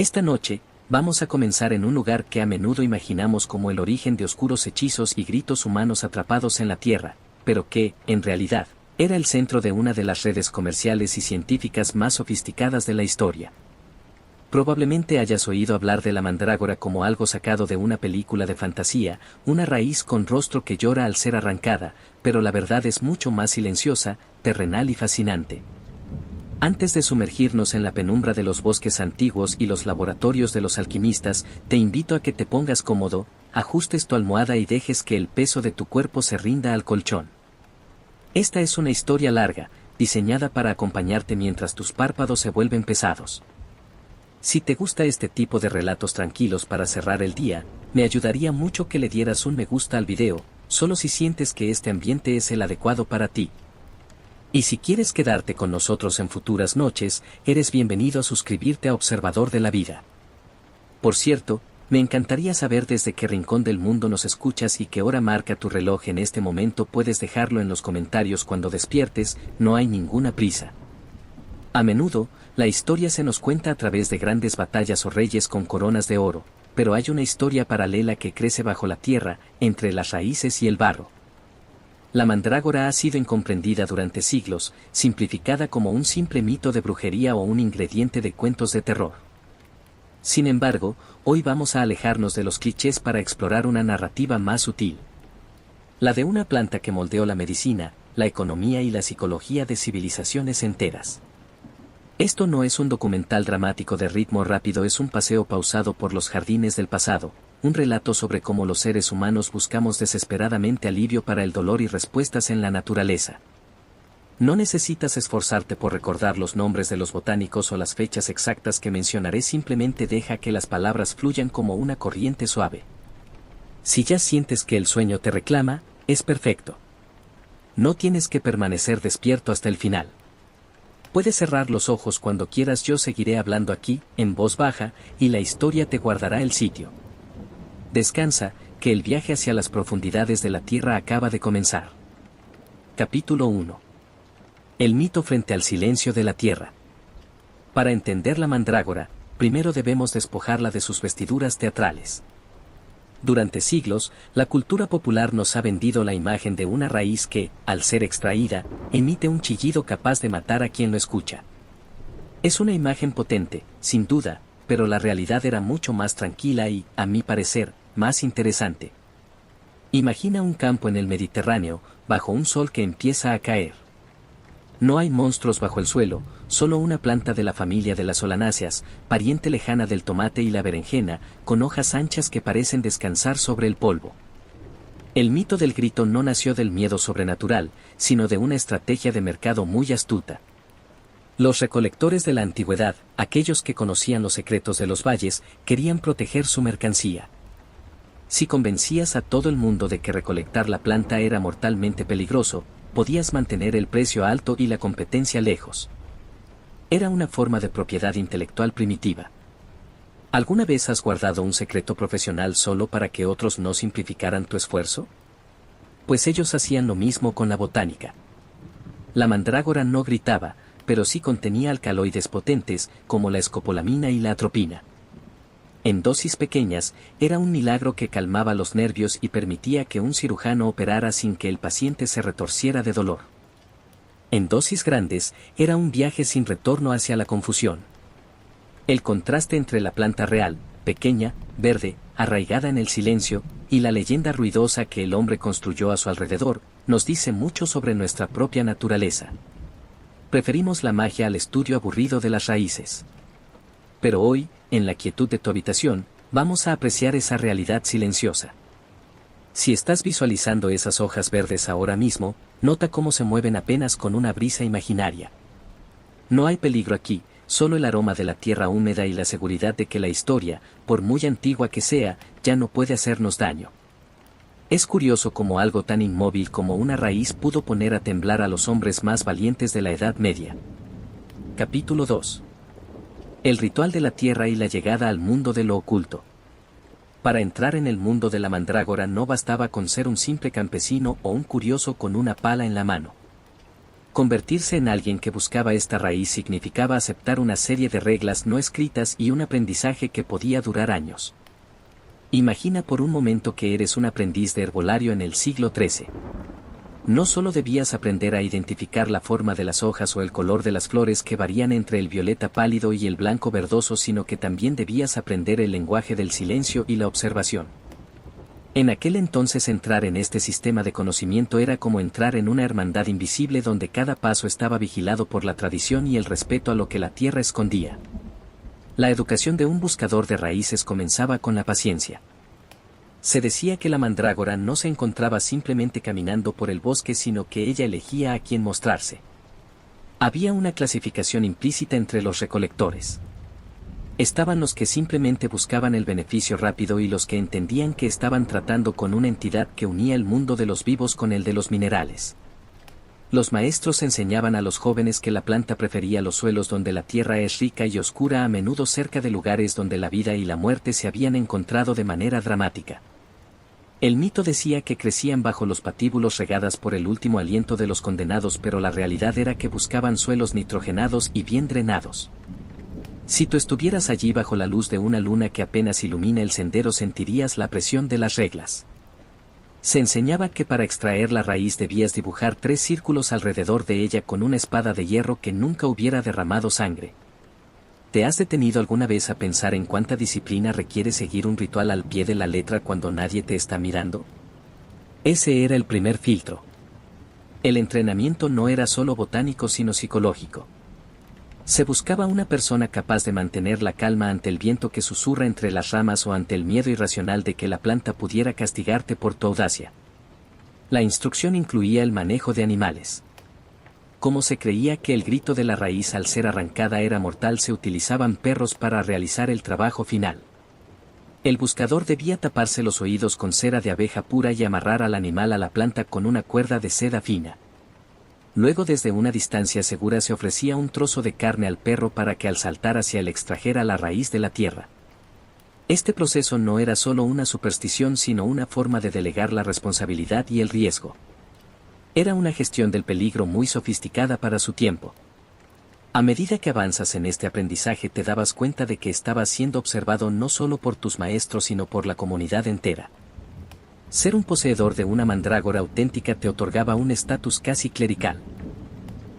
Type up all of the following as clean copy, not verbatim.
Esta noche, vamos a comenzar en un lugar que a menudo imaginamos como el origen de oscuros hechizos y gritos humanos atrapados en la tierra, pero que, en realidad, era el centro de una de las redes comerciales y científicas más sofisticadas de la historia. Probablemente hayas oído hablar de la mandrágora como algo sacado de una película de fantasía, una raíz con rostro que llora al ser arrancada, pero la verdad es mucho más silenciosa, terrenal y fascinante. Antes de sumergirnos en la penumbra de los bosques antiguos y los laboratorios de los alquimistas, te invito a que te pongas cómodo, ajustes tu almohada y dejes que el peso de tu cuerpo se rinda al colchón. Esta es una historia larga, diseñada para acompañarte mientras tus párpados se vuelven pesados. Si te gusta este tipo de relatos tranquilos para cerrar el día, me ayudaría mucho que le dieras un me gusta al video, solo si sientes que este ambiente es el adecuado para ti. Y si quieres quedarte con nosotros en futuras noches, eres bienvenido a suscribirte a Observador de la Vida. Por cierto, me encantaría saber desde qué rincón del mundo nos escuchas y qué hora marca tu reloj en este momento. Puedes dejarlo en los comentarios cuando despiertes, no hay ninguna prisa. A menudo, la historia se nos cuenta a través de grandes batallas o reyes con coronas de oro, pero hay una historia paralela que crece bajo la tierra, entre las raíces y el barro. La mandrágora ha sido incomprendida durante siglos, simplificada como un simple mito de brujería o un ingrediente de cuentos de terror. Sin embargo, hoy vamos a alejarnos de los clichés para explorar una narrativa más sutil. La de una planta que moldeó la medicina, la economía y la psicología de civilizaciones enteras. Esto no es un documental dramático de ritmo rápido, es un paseo pausado por los jardines del pasado, un relato sobre cómo los seres humanos buscamos desesperadamente alivio para el dolor y respuestas en la naturaleza. No necesitas esforzarte por recordar los nombres de los botánicos o las fechas exactas que mencionaré, simplemente deja que las palabras fluyan como una corriente suave. Si ya sientes que el sueño te reclama, es perfecto. No tienes que permanecer despierto hasta el final. Puedes cerrar los ojos cuando quieras, yo seguiré hablando aquí, en voz baja, y la historia te guardará el sitio. Descansa, que el viaje hacia las profundidades de la Tierra acaba de comenzar. Capítulo 1. El mito frente al silencio de la Tierra. Para entender la mandrágora, primero debemos despojarla de sus vestiduras teatrales. Durante siglos, la cultura popular nos ha vendido la imagen de una raíz que, al ser extraída, emite un chillido capaz de matar a quien lo escucha. Es una imagen potente, sin duda, pero la realidad era mucho más tranquila y, a mi parecer, más interesante. Imagina un campo en el Mediterráneo, bajo un sol que empieza a caer. No hay monstruos bajo el suelo, solo una planta de la familia de las solanáceas, pariente lejana del tomate y la berenjena, con hojas anchas que parecen descansar sobre el polvo. El mito del grito no nació del miedo sobrenatural, sino de una estrategia de mercado muy astuta. Los recolectores de la antigüedad, aquellos que conocían los secretos de los valles, querían proteger su mercancía. Si convencías a todo el mundo de que recolectar la planta era mortalmente peligroso, podías mantener el precio alto y la competencia lejos. Era una forma de propiedad intelectual primitiva. ¿Alguna vez has guardado un secreto profesional solo para que otros no simplificaran tu esfuerzo? Pues ellos hacían lo mismo con la botánica. La mandrágora no gritaba, pero sí contenía alcaloides potentes, como la escopolamina y la atropina. En dosis pequeñas, era un milagro que calmaba los nervios y permitía que un cirujano operara sin que el paciente se retorciera de dolor. En dosis grandes, era un viaje sin retorno hacia la confusión. El contraste entre la planta real, pequeña, verde, arraigada en el silencio, y la leyenda ruidosa que el hombre construyó a su alrededor, nos dice mucho sobre nuestra propia naturaleza. Preferimos la magia al estudio aburrido de las raíces. Pero hoy, en la quietud de tu habitación, vamos a apreciar esa realidad silenciosa. Si estás visualizando esas hojas verdes ahora mismo, nota cómo se mueven apenas con una brisa imaginaria. No hay peligro aquí, solo el aroma de la tierra húmeda y la seguridad de que la historia, por muy antigua que sea, ya no puede hacernos daño. Es curioso cómo algo tan inmóvil como una raíz pudo poner a temblar a los hombres más valientes de la Edad Media. Capítulo 2. El ritual de la tierra y la llegada al mundo de lo oculto. Para entrar en el mundo de la mandrágora no bastaba con ser un simple campesino o un curioso con una pala en la mano. Convertirse en alguien que buscaba esta raíz significaba aceptar una serie de reglas no escritas y un aprendizaje que podía durar años. Imagina por un momento que eres un aprendiz de herbolario en el siglo XIII. No solo debías aprender a identificar la forma de las hojas o el color de las flores que varían entre el violeta pálido y el blanco verdoso, sino que también debías aprender el lenguaje del silencio y la observación. En aquel entonces entrar en este sistema de conocimiento era como entrar en una hermandad invisible donde cada paso estaba vigilado por la tradición y el respeto a lo que la tierra escondía. La educación de un buscador de raíces comenzaba con la paciencia. Se decía que la mandrágora no se encontraba simplemente caminando por el bosque, sino que ella elegía a quién mostrarse. Había una clasificación implícita entre los recolectores. Estaban los que simplemente buscaban el beneficio rápido y los que entendían que estaban tratando con una entidad que unía el mundo de los vivos con el de los minerales. Los maestros enseñaban a los jóvenes que la planta prefería los suelos donde la tierra es rica y oscura, a menudo cerca de lugares donde la vida y la muerte se habían encontrado de manera dramática. El mito decía que crecían bajo los patíbulos regadas por el último aliento de los condenados, pero la realidad era que buscaban suelos nitrogenados y bien drenados. Si tú estuvieras allí bajo la luz de una luna que apenas ilumina el sendero, sentirías la presión de las reglas. Se enseñaba que para extraer la raíz debías dibujar 3 círculos alrededor de ella con una espada de hierro que nunca hubiera derramado sangre. ¿Te has detenido alguna vez a pensar en cuánta disciplina requiere seguir un ritual al pie de la letra cuando nadie te está mirando? Ese era el primer filtro. El entrenamiento no era solo botánico sino psicológico. Se buscaba una persona capaz de mantener la calma ante el viento que susurra entre las ramas o ante el miedo irracional de que la planta pudiera castigarte por tu audacia. La instrucción incluía el manejo de animales. Como se creía que el grito de la raíz al ser arrancada era mortal, se utilizaban perros para realizar el trabajo final. El buscador debía taparse los oídos con cera de abeja pura y amarrar al animal a la planta con una cuerda de seda fina. Luego, desde una distancia segura, se ofrecía un trozo de carne al perro para que al saltar hacia él extrajera la raíz de la tierra. Este proceso no era solo una superstición sino una forma de delegar la responsabilidad y el riesgo. Era una gestión del peligro muy sofisticada para su tiempo. A medida que avanzas en este aprendizaje te dabas cuenta de que estabas siendo observado no solo por tus maestros sino por la comunidad entera. Ser un poseedor de una mandrágora auténtica te otorgaba un estatus casi clerical.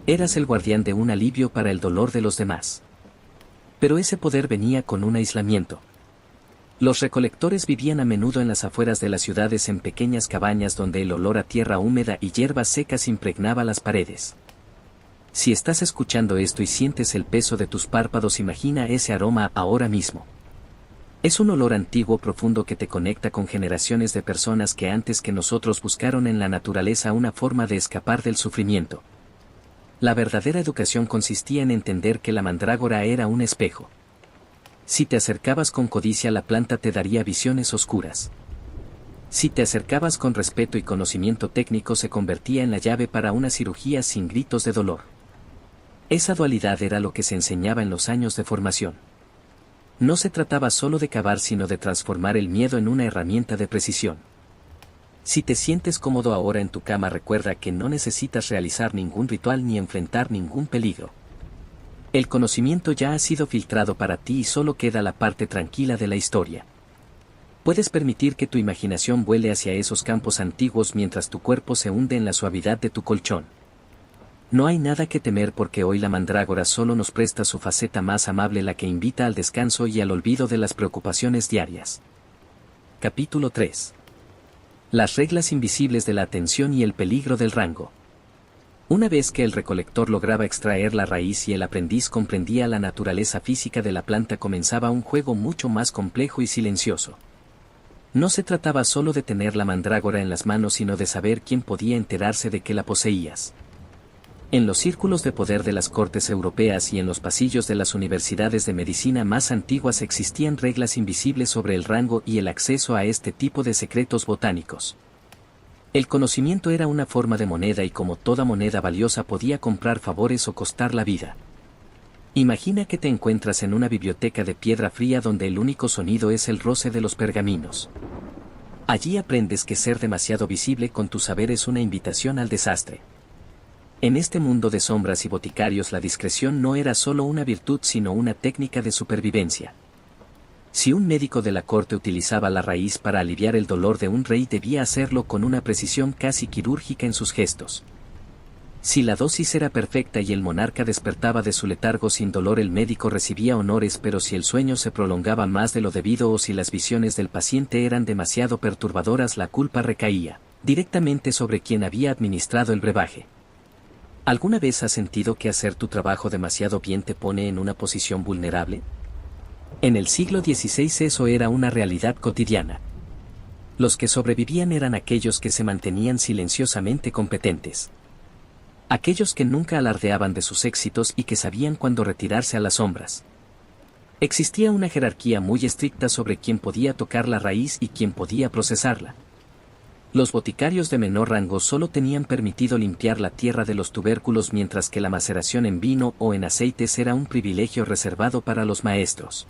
Eras el guardián de un alivio para el dolor de los demás. Pero ese poder venía con un aislamiento. Los recolectores vivían a menudo en las afueras de las ciudades en pequeñas cabañas donde el olor a tierra húmeda y hierbas secas impregnaba las paredes. Si estás escuchando esto y sientes el peso de tus párpados, imagina ese aroma ahora mismo. Es un olor antiguo profundo que te conecta con generaciones de personas que antes que nosotros buscaron en la naturaleza una forma de escapar del sufrimiento. La verdadera educación consistía en entender que la mandrágora era un espejo. Si te acercabas con codicia, la planta te daría visiones oscuras. Si te acercabas con respeto y conocimiento técnico, se convertía en la llave para una cirugía sin gritos de dolor. Esa dualidad era lo que se enseñaba en los años de formación. No se trataba solo de cavar sino de transformar el miedo en una herramienta de precisión. Si te sientes cómodo ahora en tu cama, recuerda que no necesitas realizar ningún ritual ni enfrentar ningún peligro. El conocimiento ya ha sido filtrado para ti y solo queda la parte tranquila de la historia. Puedes permitir que tu imaginación vuele hacia esos campos antiguos mientras tu cuerpo se hunde en la suavidad de tu colchón. No hay nada que temer porque hoy la mandrágora solo nos presta su faceta más amable, la que invita al descanso y al olvido de las preocupaciones diarias. Capítulo 3. Las reglas invisibles de la atención y el peligro del rango. Una vez que el recolector lograba extraer la raíz y el aprendiz comprendía la naturaleza física de la planta, comenzaba un juego mucho más complejo y silencioso. No se trataba solo de tener la mandrágora en las manos sino de saber quién podía enterarse de que la poseías. En los círculos de poder de las cortes europeas y en los pasillos de las universidades de medicina más antiguas existían reglas invisibles sobre el rango y el acceso a este tipo de secretos botánicos. El conocimiento era una forma de moneda y como toda moneda valiosa podía comprar favores o costar la vida. Imagina que te encuentras en una biblioteca de piedra fría donde el único sonido es el roce de los pergaminos. Allí aprendes que ser demasiado visible con tu saber es una invitación al desastre. En este mundo de sombras y boticarios la discreción no era solo una virtud sino una técnica de supervivencia. Si un médico de la corte utilizaba la raíz para aliviar el dolor de un rey debía hacerlo con una precisión casi quirúrgica en sus gestos. Si la dosis era perfecta y el monarca despertaba de su letargo sin dolor el médico recibía honores, pero si el sueño se prolongaba más de lo debido o si las visiones del paciente eran demasiado perturbadoras la culpa recaía directamente sobre quien había administrado el brebaje. ¿Alguna vez has sentido que hacer tu trabajo demasiado bien te pone en una posición vulnerable? En el siglo XVI eso era una realidad cotidiana. Los que sobrevivían eran aquellos que se mantenían silenciosamente competentes. Aquellos que nunca alardeaban de sus éxitos y que sabían cuándo retirarse a las sombras. Existía una jerarquía muy estricta sobre quién podía tocar la raíz y quién podía procesarla. Los boticarios de menor rango solo tenían permitido limpiar la tierra de los tubérculos mientras que la maceración en vino o en aceites era un privilegio reservado para los maestros.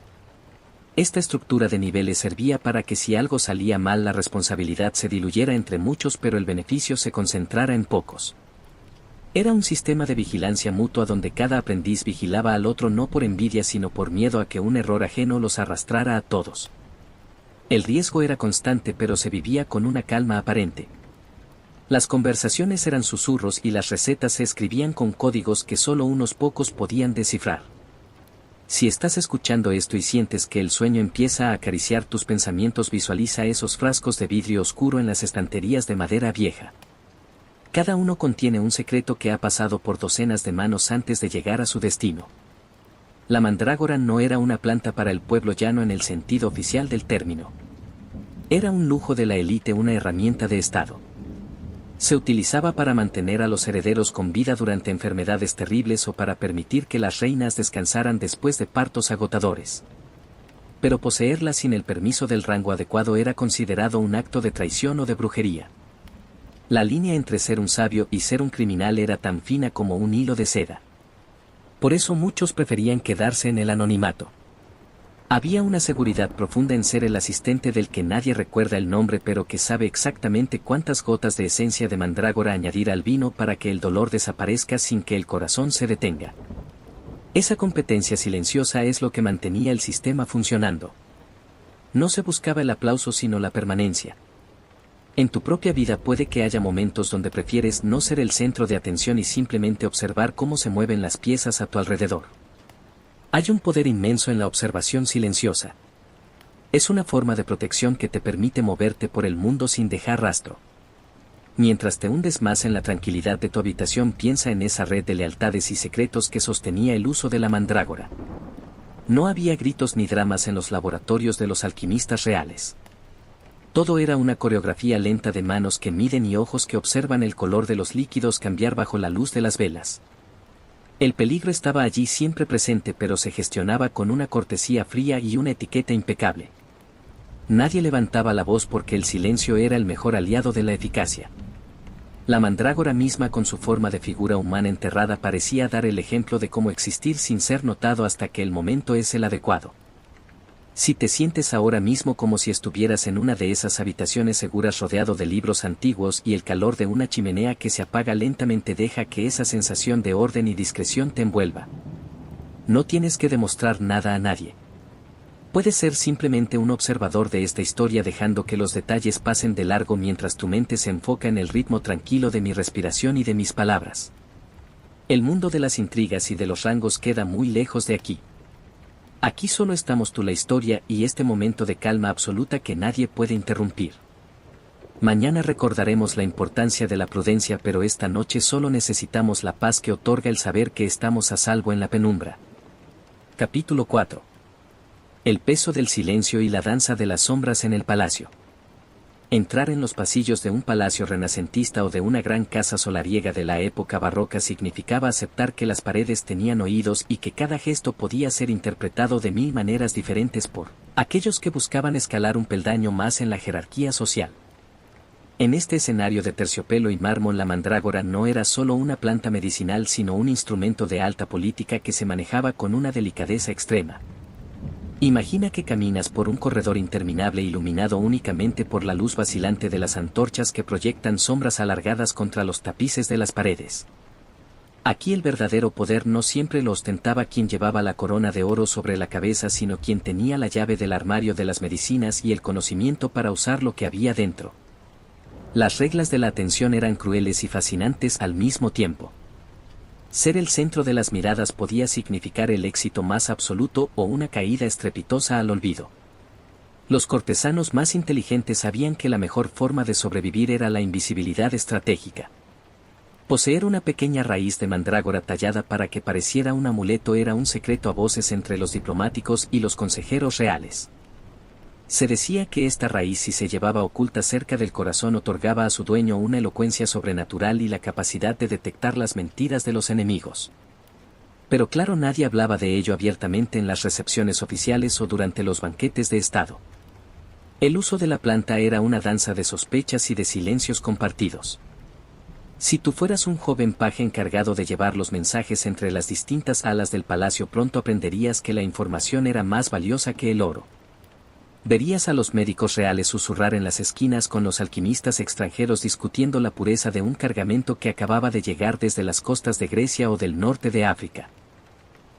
Esta estructura de niveles servía para que si algo salía mal la responsabilidad se diluyera entre muchos pero el beneficio se concentrara en pocos. Era un sistema de vigilancia mutua donde cada aprendiz vigilaba al otro no por envidia sino por miedo a que un error ajeno los arrastrara a todos. El riesgo era constante pero se vivía con una calma aparente. Las conversaciones eran susurros y las recetas se escribían con códigos que solo unos pocos podían descifrar. Si estás escuchando esto y sientes que el sueño empieza a acariciar tus pensamientos, visualiza esos frascos de vidrio oscuro en las estanterías de madera vieja. Cada uno contiene un secreto que ha pasado por docenas de manos antes de llegar a su destino. La mandrágora no era una planta para el pueblo llano en el sentido oficial del término. Era un lujo de la élite, una herramienta de Estado. Se utilizaba para mantener a los herederos con vida durante enfermedades terribles o para permitir que las reinas descansaran después de partos agotadores. Pero poseerla sin el permiso del rango adecuado era considerado un acto de traición o de brujería. La línea entre ser un sabio y ser un criminal era tan fina como un hilo de seda. Por eso muchos preferían quedarse en el anonimato. Había una seguridad profunda en ser el asistente del que nadie recuerda el nombre pero que sabe exactamente cuántas gotas de esencia de mandrágora añadir al vino para que el dolor desaparezca sin que el corazón se detenga. Esa competencia silenciosa es lo que mantenía el sistema funcionando. No se buscaba el aplauso sino la permanencia. En tu propia vida puede que haya momentos donde prefieres no ser el centro de atención y simplemente observar cómo se mueven las piezas a tu alrededor. Hay un poder inmenso en la observación silenciosa. Es una forma de protección que te permite moverte por el mundo sin dejar rastro. Mientras te hundes más en la tranquilidad de tu habitación, piensa en esa red de lealtades y secretos que sostenía el uso de la mandrágora. No había gritos ni dramas en los laboratorios de los alquimistas reales. Todo era una coreografía lenta de manos que miden y ojos que observan el color de los líquidos cambiar bajo la luz de las velas. El peligro estaba allí siempre presente pero se gestionaba con una cortesía fría y una etiqueta impecable. Nadie levantaba la voz porque el silencio era el mejor aliado de la eficacia. La mandrágora misma con su forma de figura humana enterrada parecía dar el ejemplo de cómo existir sin ser notado hasta que el momento es el adecuado. Si te sientes ahora mismo como si estuvieras en una de esas habitaciones seguras rodeado de libros antiguos y el calor de una chimenea que se apaga lentamente, deja que esa sensación de orden y discreción te envuelva. No tienes que demostrar nada a nadie. Puedes ser simplemente un observador de esta historia dejando que los detalles pasen de largo mientras tu mente se enfoca en el ritmo tranquilo de mi respiración y de mis palabras. El mundo de las intrigas y de los rangos queda muy lejos de aquí. Aquí solo estamos tú, la historia y este momento de calma absoluta que nadie puede interrumpir. Mañana recordaremos la importancia de la prudencia, pero esta noche solo necesitamos la paz que otorga el saber que estamos a salvo en la penumbra. Capítulo 4. El peso del silencio y la danza de las sombras en el palacio. Entrar en los pasillos de un palacio renacentista o de una gran casa solariega de la época barroca significaba aceptar que las paredes tenían oídos y que cada gesto podía ser interpretado de mil maneras diferentes por aquellos que buscaban escalar un peldaño más en la jerarquía social. En este escenario de terciopelo y mármol, la mandrágora no era solo una planta medicinal sino un instrumento de alta política que se manejaba con una delicadeza extrema. Imagina que caminas por un corredor interminable iluminado únicamente por la luz vacilante de las antorchas que proyectan sombras alargadas contra los tapices de las paredes. Aquí el verdadero poder no siempre lo ostentaba quien llevaba la corona de oro sobre la cabeza, sino quien tenía la llave del armario de las medicinas y el conocimiento para usar lo que había dentro. Las reglas de la atención eran crueles y fascinantes al mismo tiempo. Ser el centro de las miradas podía significar el éxito más absoluto o una caída estrepitosa al olvido. Los cortesanos más inteligentes sabían que la mejor forma de sobrevivir era la invisibilidad estratégica. Poseer una pequeña raíz de mandrágora tallada para que pareciera un amuleto era un secreto a voces entre los diplomáticos y los consejeros reales. Se decía que esta raíz, si se llevaba oculta cerca del corazón, otorgaba a su dueño una elocuencia sobrenatural y la capacidad de detectar las mentiras de los enemigos. Pero claro, nadie hablaba de ello abiertamente en las recepciones oficiales o durante los banquetes de Estado. El uso de la planta era una danza de sospechas y de silencios compartidos. Si tú fueras un joven paje encargado de llevar los mensajes entre las distintas alas del palacio, pronto aprenderías que la información era más valiosa que el oro. Verías a los médicos reales susurrar en las esquinas con los alquimistas extranjeros discutiendo la pureza de un cargamento que acababa de llegar desde las costas de Grecia o del norte de África.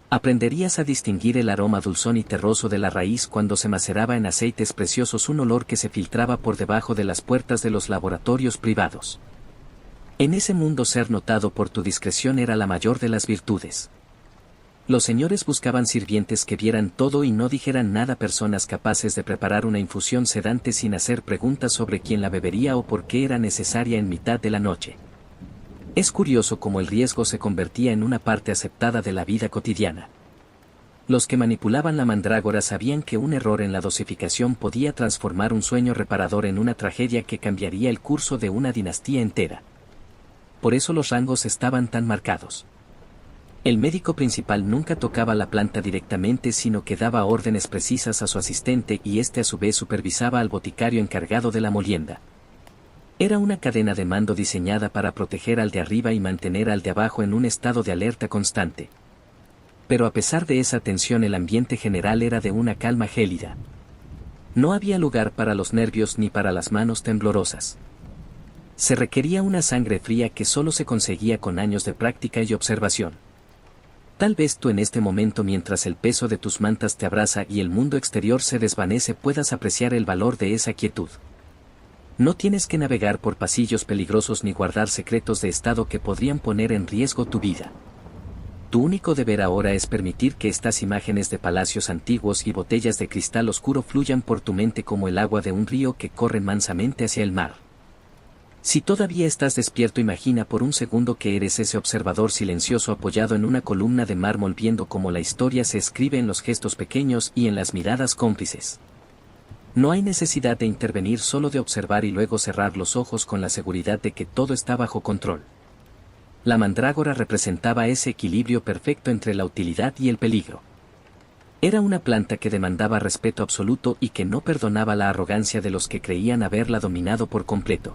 Aprenderías a distinguir el aroma dulzón y terroso de la raíz cuando se maceraba en aceites preciosos, un olor que se filtraba por debajo de las puertas de los laboratorios privados. En ese mundo, ser notado por tu discreción era la mayor de las virtudes. Los señores buscaban sirvientes que vieran todo y no dijeran nada, personas capaces de preparar una infusión sedante sin hacer preguntas sobre quién la bebería o por qué era necesaria en mitad de la noche. Es curioso cómo el riesgo se convertía en una parte aceptada de la vida cotidiana. Los que manipulaban la mandrágora sabían que un error en la dosificación podía transformar un sueño reparador en una tragedia que cambiaría el curso de una dinastía entera. Por eso los rangos estaban tan marcados. El médico principal nunca tocaba la planta directamente, sino que daba órdenes precisas a su asistente y éste a su vez supervisaba al boticario encargado de la molienda. Era una cadena de mando diseñada para proteger al de arriba y mantener al de abajo en un estado de alerta constante. Pero a pesar de esa tensión, el ambiente general era de una calma gélida. No había lugar para los nervios ni para las manos temblorosas. Se requería una sangre fría que solo se conseguía con años de práctica y observación. Tal vez tú en este momento, mientras el peso de tus mantas te abraza y el mundo exterior se desvanece, puedas apreciar el valor de esa quietud. No tienes que navegar por pasillos peligrosos ni guardar secretos de estado que podrían poner en riesgo tu vida. Tu único deber ahora es permitir que estas imágenes de palacios antiguos y botellas de cristal oscuro fluyan por tu mente como el agua de un río que corre mansamente hacia el mar. Si todavía estás despierto, imagina por un segundo que eres ese observador silencioso apoyado en una columna de mármol, viendo cómo la historia se escribe en los gestos pequeños y en las miradas cómplices. No hay necesidad de intervenir, solo de observar y luego cerrar los ojos con la seguridad de que todo está bajo control. La mandrágora representaba ese equilibrio perfecto entre la utilidad y el peligro. Era una planta que demandaba respeto absoluto y que no perdonaba la arrogancia de los que creían haberla dominado por completo.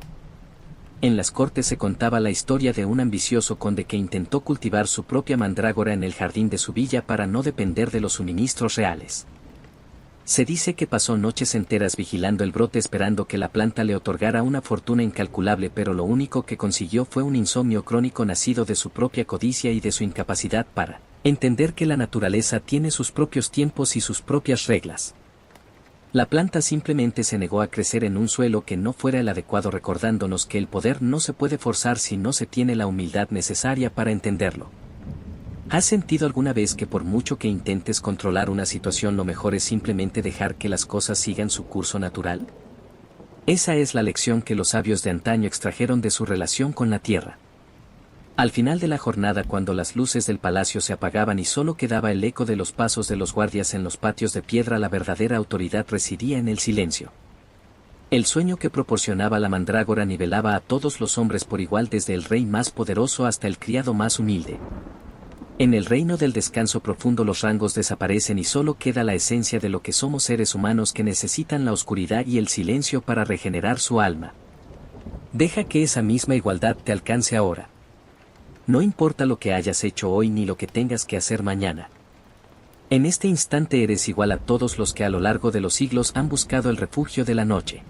En las cortes se contaba la historia de un ambicioso conde que intentó cultivar su propia mandrágora en el jardín de su villa para no depender de los suministros reales. Se dice que pasó noches enteras vigilando el brote, esperando que la planta le otorgara una fortuna incalculable, pero lo único que consiguió fue un insomnio crónico nacido de su propia codicia y de su incapacidad para entender que la naturaleza tiene sus propios tiempos y sus propias reglas. La planta simplemente se negó a crecer en un suelo que no fuera el adecuado, recordándonos que el poder no se puede forzar si no se tiene la humildad necesaria para entenderlo. ¿Has sentido alguna vez que por mucho que intentes controlar una situación, lo mejor es simplemente dejar que las cosas sigan su curso natural? Esa es la lección que los sabios de antaño extrajeron de su relación con la tierra. Al final de la jornada, cuando las luces del palacio se apagaban y solo quedaba el eco de los pasos de los guardias en los patios de piedra, la verdadera autoridad residía en el silencio. El sueño que proporcionaba la mandrágora nivelaba a todos los hombres por igual, desde el rey más poderoso hasta el criado más humilde. En el reino del descanso profundo los rangos desaparecen y solo queda la esencia de lo que somos, seres humanos que necesitan la oscuridad y el silencio para regenerar su alma. Deja que esa misma igualdad te alcance ahora. No importa lo que hayas hecho hoy ni lo que tengas que hacer mañana. En este instante eres igual a todos los que a lo largo de los siglos han buscado el refugio de la noche.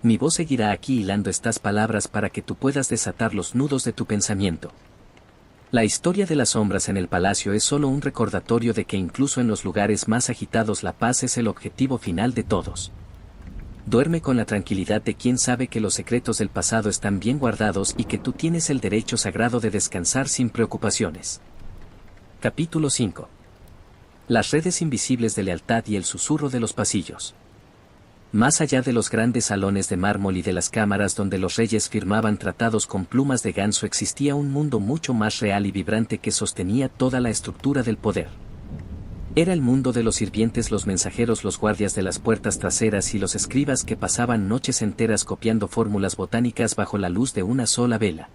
Mi voz seguirá aquí hilando estas palabras para que tú puedas desatar los nudos de tu pensamiento. La historia de las sombras en el palacio es solo un recordatorio de que incluso en los lugares más agitados la paz es el objetivo final de todos. Duerme con la tranquilidad de quien sabe que los secretos del pasado están bien guardados y que tú tienes el derecho sagrado de descansar sin preocupaciones. Capítulo 5. Las redes invisibles de lealtad y el susurro de los pasillos. Más allá de los grandes salones de mármol y de las cámaras donde los reyes firmaban tratados con plumas de ganso existía un mundo mucho más real y vibrante que sostenía toda la estructura del poder. Era el mundo de los sirvientes, los mensajeros, los guardias de las puertas traseras y los escribas que pasaban noches enteras copiando fórmulas botánicas bajo la luz de una sola vela.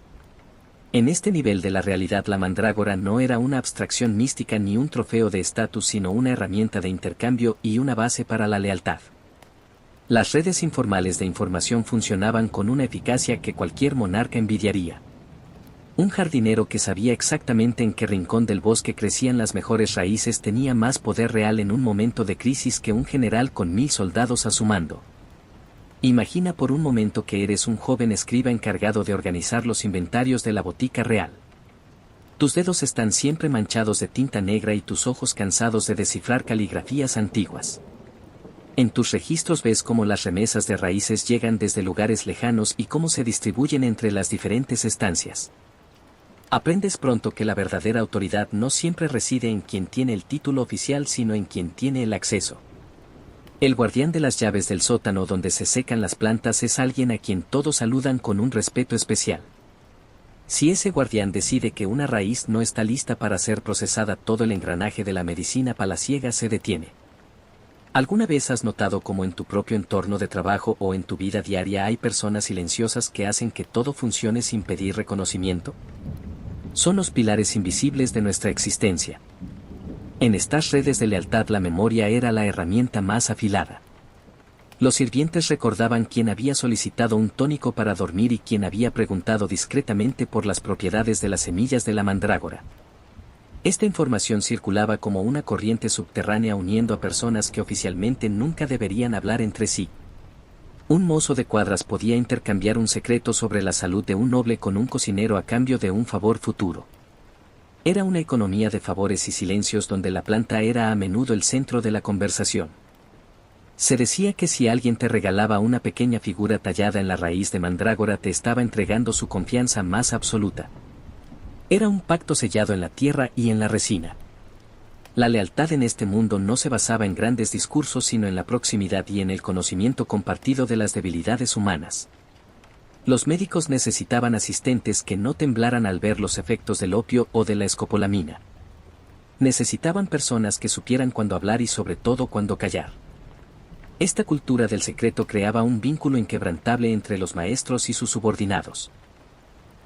En este nivel de la realidad la mandrágora no era una abstracción mística ni un trofeo de estatus sino una herramienta de intercambio y una base para la lealtad. Las redes informales de información funcionaban con una eficacia que cualquier monarca envidiaría. Un jardinero que sabía exactamente en qué rincón del bosque crecían las mejores raíces tenía más poder real en un momento de crisis que un general con 1000 soldados a su mando. Imagina por un momento que eres un joven escriba encargado de organizar los inventarios de la botica real. Tus dedos están siempre manchados de tinta negra y tus ojos cansados de descifrar caligrafías antiguas. En tus registros ves cómo las remesas de raíces llegan desde lugares lejanos y cómo se distribuyen entre las diferentes estancias. Aprendes pronto que la verdadera autoridad no siempre reside en quien tiene el título oficial sino en quien tiene el acceso. El guardián de las llaves del sótano donde se secan las plantas es alguien a quien todos saludan con un respeto especial. Si ese guardián decide que una raíz no está lista para ser procesada, todo el engranaje de la medicina palaciega se detiene. ¿Alguna vez has notado cómo en tu propio entorno de trabajo o en tu vida diaria hay personas silenciosas que hacen que todo funcione sin pedir reconocimiento? Son los pilares invisibles de nuestra existencia. En estas redes de lealtad la memoria era la herramienta más afilada. Los sirvientes recordaban quién había solicitado un tónico para dormir y quién había preguntado discretamente por las propiedades de las semillas de la mandrágora. Esta información circulaba como una corriente subterránea uniendo a personas que oficialmente nunca deberían hablar entre sí. Un mozo de cuadras podía intercambiar un secreto sobre la salud de un noble con un cocinero a cambio de un favor futuro. Era una economía de favores y silencios donde la planta era a menudo el centro de la conversación. Se decía que si alguien te regalaba una pequeña figura tallada en la raíz de mandrágora te estaba entregando su confianza más absoluta. Era un pacto sellado en la tierra y en la resina. La lealtad en este mundo no se basaba en grandes discursos sino en la proximidad y en el conocimiento compartido de las debilidades humanas. Los médicos necesitaban asistentes que no temblaran al ver los efectos del opio o de la escopolamina. Necesitaban personas que supieran cuándo hablar y sobre todo cuándo callar. Esta cultura del secreto creaba un vínculo inquebrantable entre los maestros y sus subordinados.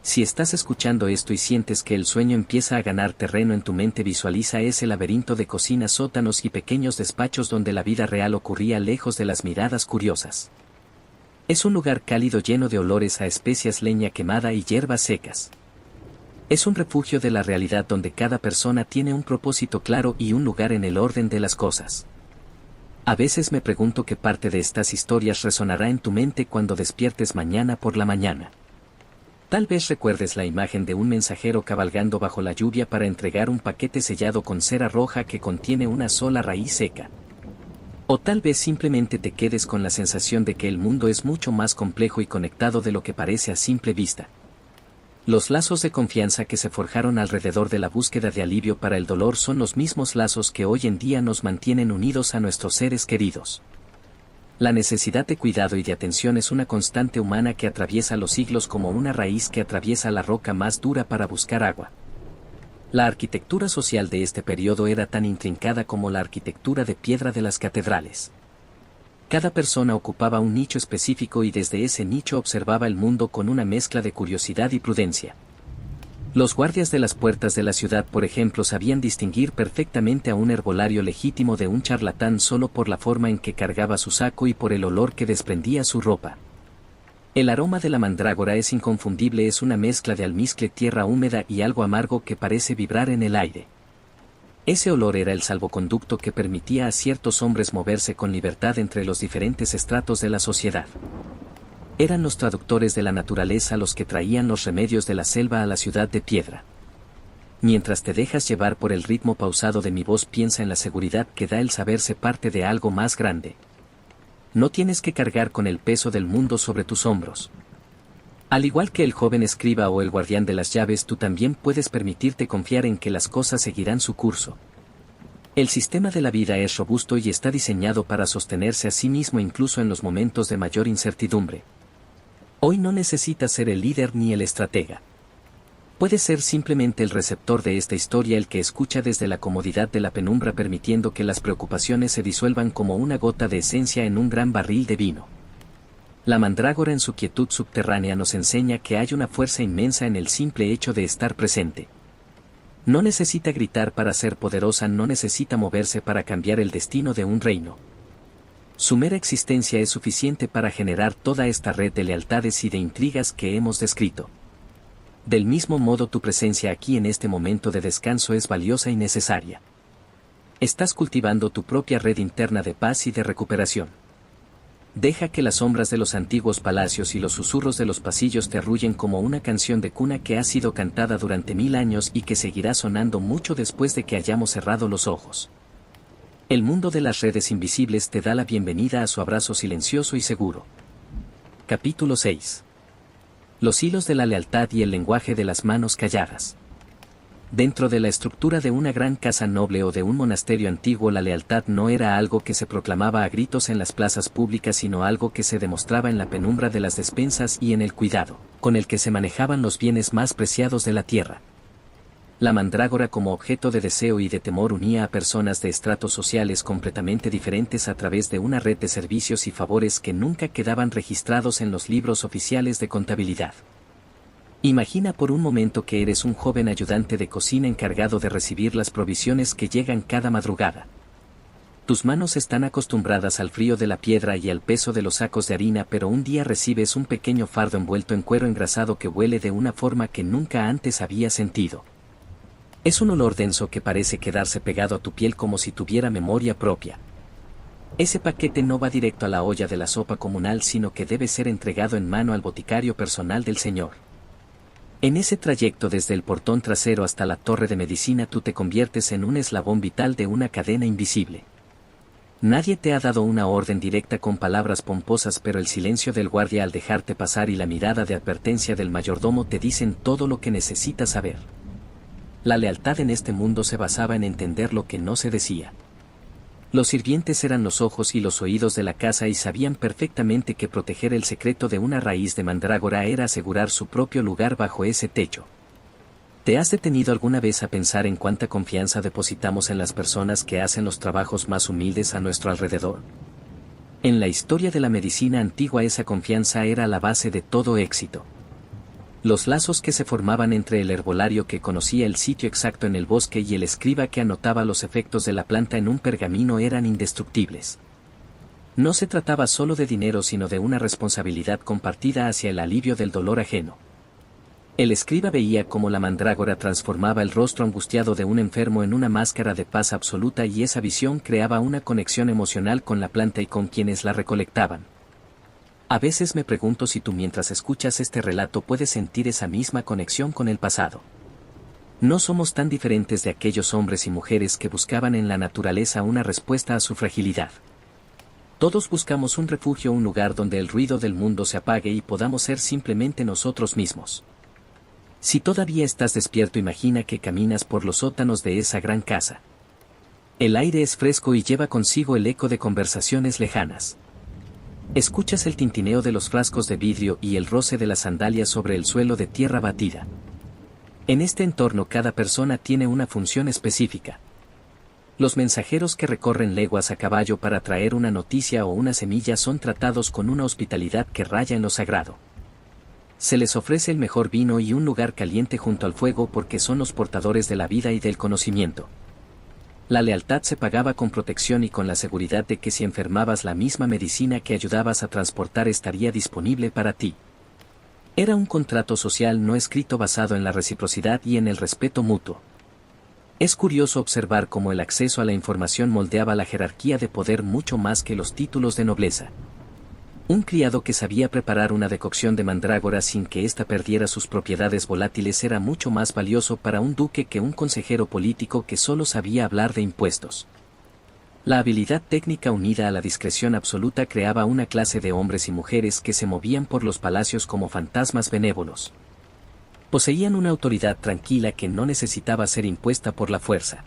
Si estás escuchando esto y sientes que el sueño empieza a ganar terreno en tu mente, visualiza ese laberinto de cocinas, sótanos y pequeños despachos donde la vida real ocurría lejos de las miradas curiosas. Es un lugar cálido lleno de olores a especias, leña quemada y hierbas secas. Es un refugio de la realidad donde cada persona tiene un propósito claro y un lugar en el orden de las cosas. A veces me pregunto qué parte de estas historias resonará en tu mente cuando despiertes mañana por la mañana. Tal vez recuerdes la imagen de un mensajero cabalgando bajo la lluvia para entregar un paquete sellado con cera roja que contiene una sola raíz seca. O tal vez simplemente te quedes con la sensación de que el mundo es mucho más complejo y conectado de lo que parece a simple vista. Los lazos de confianza que se forjaron alrededor de la búsqueda de alivio para el dolor son los mismos lazos que hoy en día nos mantienen unidos a nuestros seres queridos. La necesidad de cuidado y de atención es una constante humana que atraviesa los siglos como una raíz que atraviesa la roca más dura para buscar agua. La arquitectura social de este periodo era tan intrincada como la arquitectura de piedra de las catedrales. Cada persona ocupaba un nicho específico y desde ese nicho observaba el mundo con una mezcla de curiosidad y prudencia. Los guardias de las puertas de la ciudad, por ejemplo, sabían distinguir perfectamente a un herbolario legítimo de un charlatán solo por la forma en que cargaba su saco y por el olor que desprendía su ropa. El aroma de la mandrágora es inconfundible, es una mezcla de almizcle, tierra húmeda y algo amargo que parece vibrar en el aire. Ese olor era el salvoconducto que permitía a ciertos hombres moverse con libertad entre los diferentes estratos de la sociedad. Eran los traductores de la naturaleza los que traían los remedios de la selva a la ciudad de piedra. Mientras te dejas llevar por el ritmo pausado de mi voz, piensa en la seguridad que da el saberse parte de algo más grande. No tienes que cargar con el peso del mundo sobre tus hombros. Al igual que el joven escriba o el guardián de las llaves, tú también puedes permitirte confiar en que las cosas seguirán su curso. El sistema de la vida es robusto y está diseñado para sostenerse a sí mismo incluso en los momentos de mayor incertidumbre. Hoy no necesitas ser el líder ni el estratega. Puedes ser simplemente el receptor de esta historia, el que escucha desde la comodidad de la penumbra, permitiendo que las preocupaciones se disuelvan como una gota de esencia en un gran barril de vino. La mandrágora en su quietud subterránea nos enseña que hay una fuerza inmensa en el simple hecho de estar presente. No necesita gritar para ser poderosa, no necesita moverse para cambiar el destino de un reino. Su mera existencia es suficiente para generar toda esta red de lealtades y de intrigas que hemos descrito. Del mismo modo, tu presencia aquí en este momento de descanso es valiosa y necesaria. Estás cultivando tu propia red interna de paz y de recuperación. Deja que las sombras de los antiguos palacios y los susurros de los pasillos te arrullen como una canción de cuna que ha sido cantada durante 1000 años y que seguirá sonando mucho después de que hayamos cerrado los ojos. El mundo de las redes invisibles te da la bienvenida a su abrazo silencioso y seguro. Capítulo 6. Los hilos de la lealtad y el lenguaje de las manos calladas. Dentro de la estructura de una gran casa noble o de un monasterio antiguo, la lealtad no era algo que se proclamaba a gritos en las plazas públicas, sino algo que se demostraba en la penumbra de las despensas y en el cuidado con el que se manejaban los bienes más preciados de la tierra. La mandrágora, como objeto de deseo y de temor, unía a personas de estratos sociales completamente diferentes a través de una red de servicios y favores que nunca quedaban registrados en los libros oficiales de contabilidad. Imagina por un momento que eres un joven ayudante de cocina encargado de recibir las provisiones que llegan cada madrugada. Tus manos están acostumbradas al frío de la piedra y al peso de los sacos de harina, pero un día recibes un pequeño fardo envuelto en cuero engrasado que huele de una forma que nunca antes habías sentido. Es un olor denso que parece quedarse pegado a tu piel como si tuviera memoria propia. Ese paquete no va directo a la olla de la sopa comunal, sino que debe ser entregado en mano al boticario personal del Señor. En ese trayecto desde el portón trasero hasta la torre de medicina, tú te conviertes en un eslabón vital de una cadena invisible. Nadie te ha dado una orden directa con palabras pomposas, pero el silencio del guardia al dejarte pasar y la mirada de advertencia del mayordomo te dicen todo lo que necesitas saber. La lealtad en este mundo se basaba en entender lo que no se decía. Los sirvientes eran los ojos y los oídos de la casa y sabían perfectamente que proteger el secreto de una raíz de mandrágora era asegurar su propio lugar bajo ese techo. ¿Te has detenido alguna vez a pensar en cuánta confianza depositamos en las personas que hacen los trabajos más humildes a nuestro alrededor? En la historia de la medicina antigua, esa confianza era la base de todo éxito. Los lazos que se formaban entre el herbolario que conocía el sitio exacto en el bosque y el escriba que anotaba los efectos de la planta en un pergamino eran indestructibles. No se trataba solo de dinero, sino de una responsabilidad compartida hacia el alivio del dolor ajeno. El escriba veía cómo la mandrágora transformaba el rostro angustiado de un enfermo en una máscara de paz absoluta, y esa visión creaba una conexión emocional con la planta y con quienes la recolectaban. A veces me pregunto si tú, mientras escuchas este relato, puedes sentir esa misma conexión con el pasado. No somos tan diferentes de aquellos hombres y mujeres que buscaban en la naturaleza una respuesta a su fragilidad. Todos buscamos un refugio, un lugar donde el ruido del mundo se apague y podamos ser simplemente nosotros mismos. Si todavía estás despierto, imagina que caminas por los sótanos de esa gran casa. El aire es fresco y lleva consigo el eco de conversaciones lejanas. Escuchas el tintineo de los frascos de vidrio y el roce de las sandalias sobre el suelo de tierra batida. En este entorno, cada persona tiene una función específica. Los mensajeros que recorren leguas a caballo para traer una noticia o una semilla son tratados con una hospitalidad que raya en lo sagrado. Se les ofrece el mejor vino y un lugar caliente junto al fuego porque son los portadores de la vida y del conocimiento. La lealtad se pagaba con protección y con la seguridad de que si enfermabas, la misma medicina que ayudabas a transportar estaría disponible para ti. Era un contrato social no escrito basado en la reciprocidad y en el respeto mutuo. Es curioso observar cómo el acceso a la información moldeaba la jerarquía de poder mucho más que los títulos de nobleza. Un criado que sabía preparar una decocción de mandrágora sin que ésta perdiera sus propiedades volátiles era mucho más valioso para un duque que un consejero político que solo sabía hablar de impuestos. La habilidad técnica unida a la discreción absoluta creaba una clase de hombres y mujeres que se movían por los palacios como fantasmas benévolos. Poseían una autoridad tranquila que no necesitaba ser impuesta por la fuerza.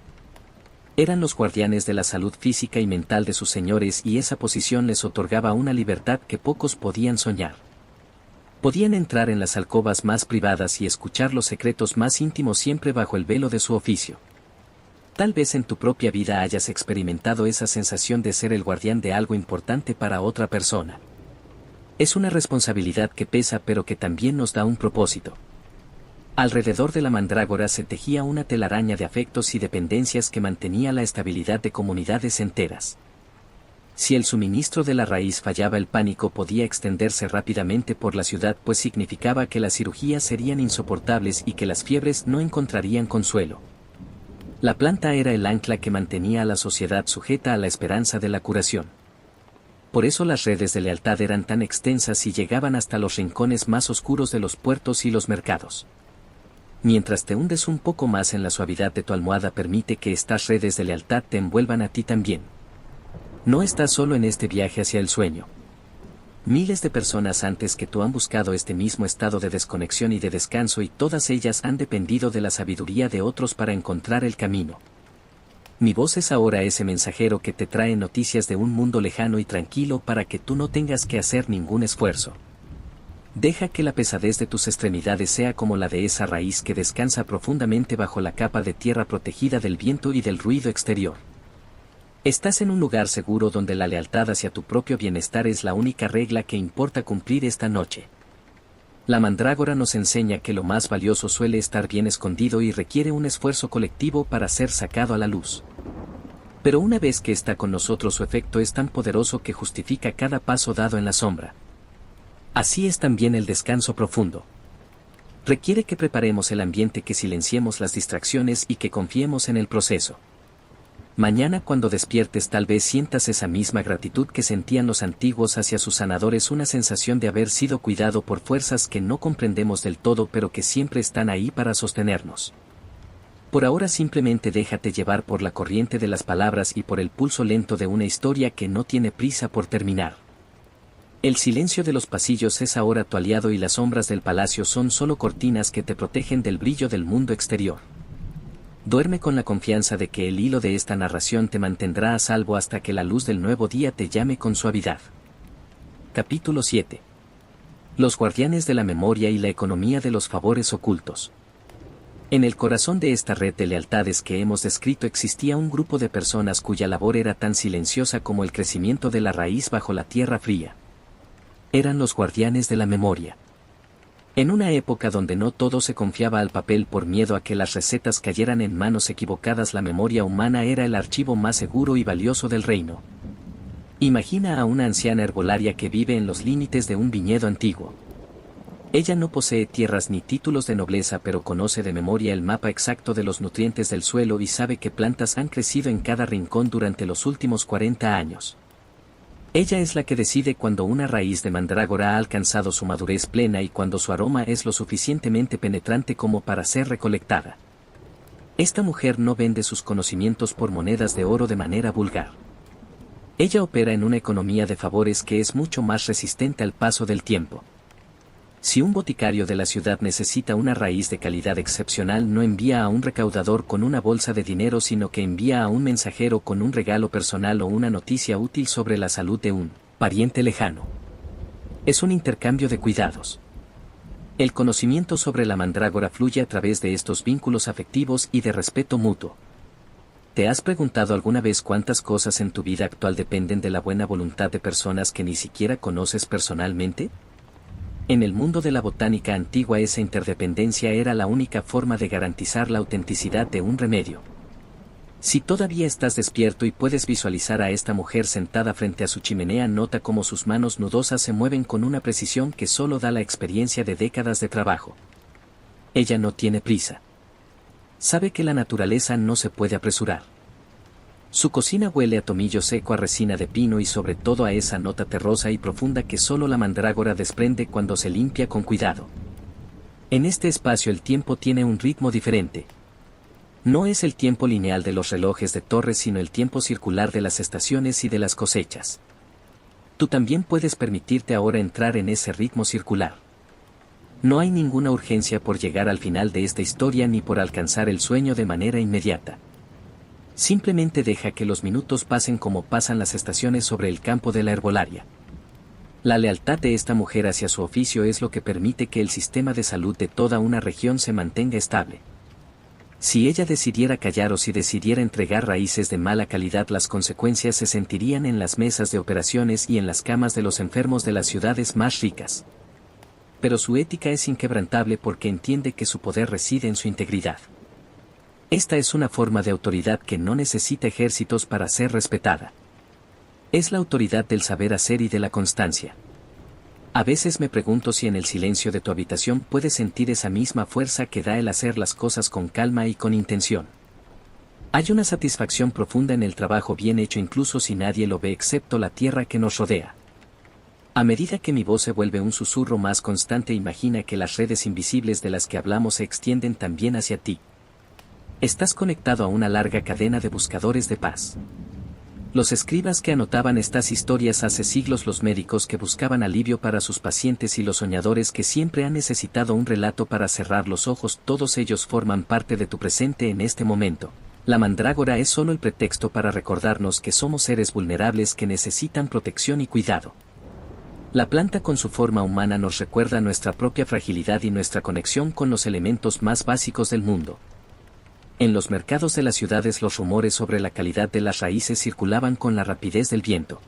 Eran los guardianes de la salud física y mental de sus señores y esa posición les otorgaba una libertad que pocos podían soñar. Podían entrar en las alcobas más privadas y escuchar los secretos más íntimos siempre bajo el velo de su oficio. Tal vez en tu propia vida hayas experimentado esa sensación de ser el guardián de algo importante para otra persona. Es una responsabilidad que pesa pero que también nos da un propósito. Alrededor de la mandrágora se tejía una telaraña de afectos y dependencias que mantenía la estabilidad de comunidades enteras. Si el suministro de la raíz fallaba, el pánico podía extenderse rápidamente por la ciudad, pues significaba que las cirugías serían insoportables y que las fiebres no encontrarían consuelo. La planta era el ancla que mantenía a la sociedad sujeta a la esperanza de la curación. Por eso las redes de lealtad eran tan extensas y llegaban hasta los rincones más oscuros de los puertos y los mercados. Mientras te hundes un poco más en la suavidad de tu almohada, permite que estas redes de lealtad te envuelvan a ti también. No estás solo en este viaje hacia el sueño. Miles de personas antes que tú han buscado este mismo estado de desconexión y de descanso, y todas ellas han dependido de la sabiduría de otros para encontrar el camino. Mi voz es ahora ese mensajero que te trae noticias de un mundo lejano y tranquilo para que tú no tengas que hacer ningún esfuerzo. Deja que la pesadez de tus extremidades sea como la de esa raíz que descansa profundamente bajo la capa de tierra protegida del viento y del ruido exterior. Estás en un lugar seguro donde la lealtad hacia tu propio bienestar es la única regla que importa cumplir esta noche. La mandrágora nos enseña que lo más valioso suele estar bien escondido y requiere un esfuerzo colectivo para ser sacado a la luz. Pero una vez que está con nosotros, su efecto es tan poderoso que justifica cada paso dado en la sombra. Así es también el descanso profundo. Requiere que preparemos el ambiente, que silenciemos las distracciones y que confiemos en el proceso. Mañana, cuando despiertes, tal vez sientas esa misma gratitud que sentían los antiguos hacia sus sanadores, una sensación de haber sido cuidado por fuerzas que no comprendemos del todo pero que siempre están ahí para sostenernos. Por ahora simplemente déjate llevar por la corriente de las palabras y por el pulso lento de una historia que no tiene prisa por terminar. El silencio de los pasillos es ahora tu aliado y las sombras del palacio son solo cortinas que te protegen del brillo del mundo exterior. Duerme con la confianza de que el hilo de esta narración te mantendrá a salvo hasta que la luz del nuevo día te llame con suavidad. Capítulo 7. Los guardianes de la memoria y la economía de los favores ocultos. En el corazón de esta red de lealtades que hemos descrito existía un grupo de personas cuya labor era tan silenciosa como el crecimiento de la raíz bajo la tierra fría. Eran los guardianes de la memoria. En una época donde no todo se confiaba al papel por miedo a que las recetas cayeran en manos equivocadas, la memoria humana era el archivo más seguro y valioso del reino. Imagina a una anciana herbolaria que vive en los límites de un viñedo antiguo. Ella no posee tierras ni títulos de nobleza, pero conoce de memoria el mapa exacto de los nutrientes del suelo y sabe qué plantas han crecido en cada rincón durante los últimos 40 años. Ella es la que decide cuando una raíz de mandrágora ha alcanzado su madurez plena y cuando su aroma es lo suficientemente penetrante como para ser recolectada. Esta mujer no vende sus conocimientos por monedas de oro de manera vulgar. Ella opera en una economía de favores que es mucho más resistente al paso del tiempo. Si un boticario de la ciudad necesita una raíz de calidad excepcional, no envía a un recaudador con una bolsa de dinero, sino que envía a un mensajero con un regalo personal o una noticia útil sobre la salud de un pariente lejano. Es un intercambio de cuidados. El conocimiento sobre la mandrágora fluye a través de estos vínculos afectivos y de respeto mutuo. ¿Te has preguntado alguna vez cuántas cosas en tu vida actual dependen de la buena voluntad de personas que ni siquiera conoces personalmente? En el mundo de la botánica antigua, esa interdependencia era la única forma de garantizar la autenticidad de un remedio. Si todavía estás despierto y puedes visualizar a esta mujer sentada frente a su chimenea, nota cómo sus manos nudosas se mueven con una precisión que solo da la experiencia de décadas de trabajo. Ella no tiene prisa. Sabe que la naturaleza no se puede apresurar. Su cocina huele a tomillo seco, a resina de pino y sobre todo a esa nota terrosa y profunda que solo la mandrágora desprende cuando se limpia con cuidado. En este espacio el tiempo tiene un ritmo diferente. No es el tiempo lineal de los relojes de torre, sino el tiempo circular de las estaciones y de las cosechas. Tú también puedes permitirte ahora entrar en ese ritmo circular. No hay ninguna urgencia por llegar al final de esta historia ni por alcanzar el sueño de manera inmediata. Simplemente deja que los minutos pasen como pasan las estaciones sobre el campo de la herbolaria. La lealtad de esta mujer hacia su oficio es lo que permite que el sistema de salud de toda una región se mantenga estable. Si ella decidiera callar o si decidiera entregar raíces de mala calidad, las consecuencias se sentirían en las mesas de operaciones y en las camas de los enfermos de las ciudades más ricas. Pero su ética es inquebrantable porque entiende que su poder reside en su integridad. Esta es una forma de autoridad que no necesita ejércitos para ser respetada. Es la autoridad del saber hacer y de la constancia. A veces me pregunto si en el silencio de tu habitación puedes sentir esa misma fuerza que da el hacer las cosas con calma y con intención. Hay una satisfacción profunda en el trabajo bien hecho incluso si nadie lo ve excepto la tierra que nos rodea. A medida que mi voz se vuelve un susurro más constante, imagina que las redes invisibles de las que hablamos se extienden también hacia ti. Estás conectado a una larga cadena de buscadores de paz. Los escribas que anotaban estas historias hace siglos, los médicos que buscaban alivio para sus pacientes y los soñadores que siempre han necesitado un relato para cerrar los ojos, todos ellos forman parte de tu presente en este momento. La mandrágora es solo el pretexto para recordarnos que somos seres vulnerables que necesitan protección y cuidado. La planta con su forma humana nos recuerda nuestra propia fragilidad y nuestra conexión con los elementos más básicos del mundo. En los mercados de las ciudades los rumores sobre la calidad de las raíces circulaban con la rapidez del viento.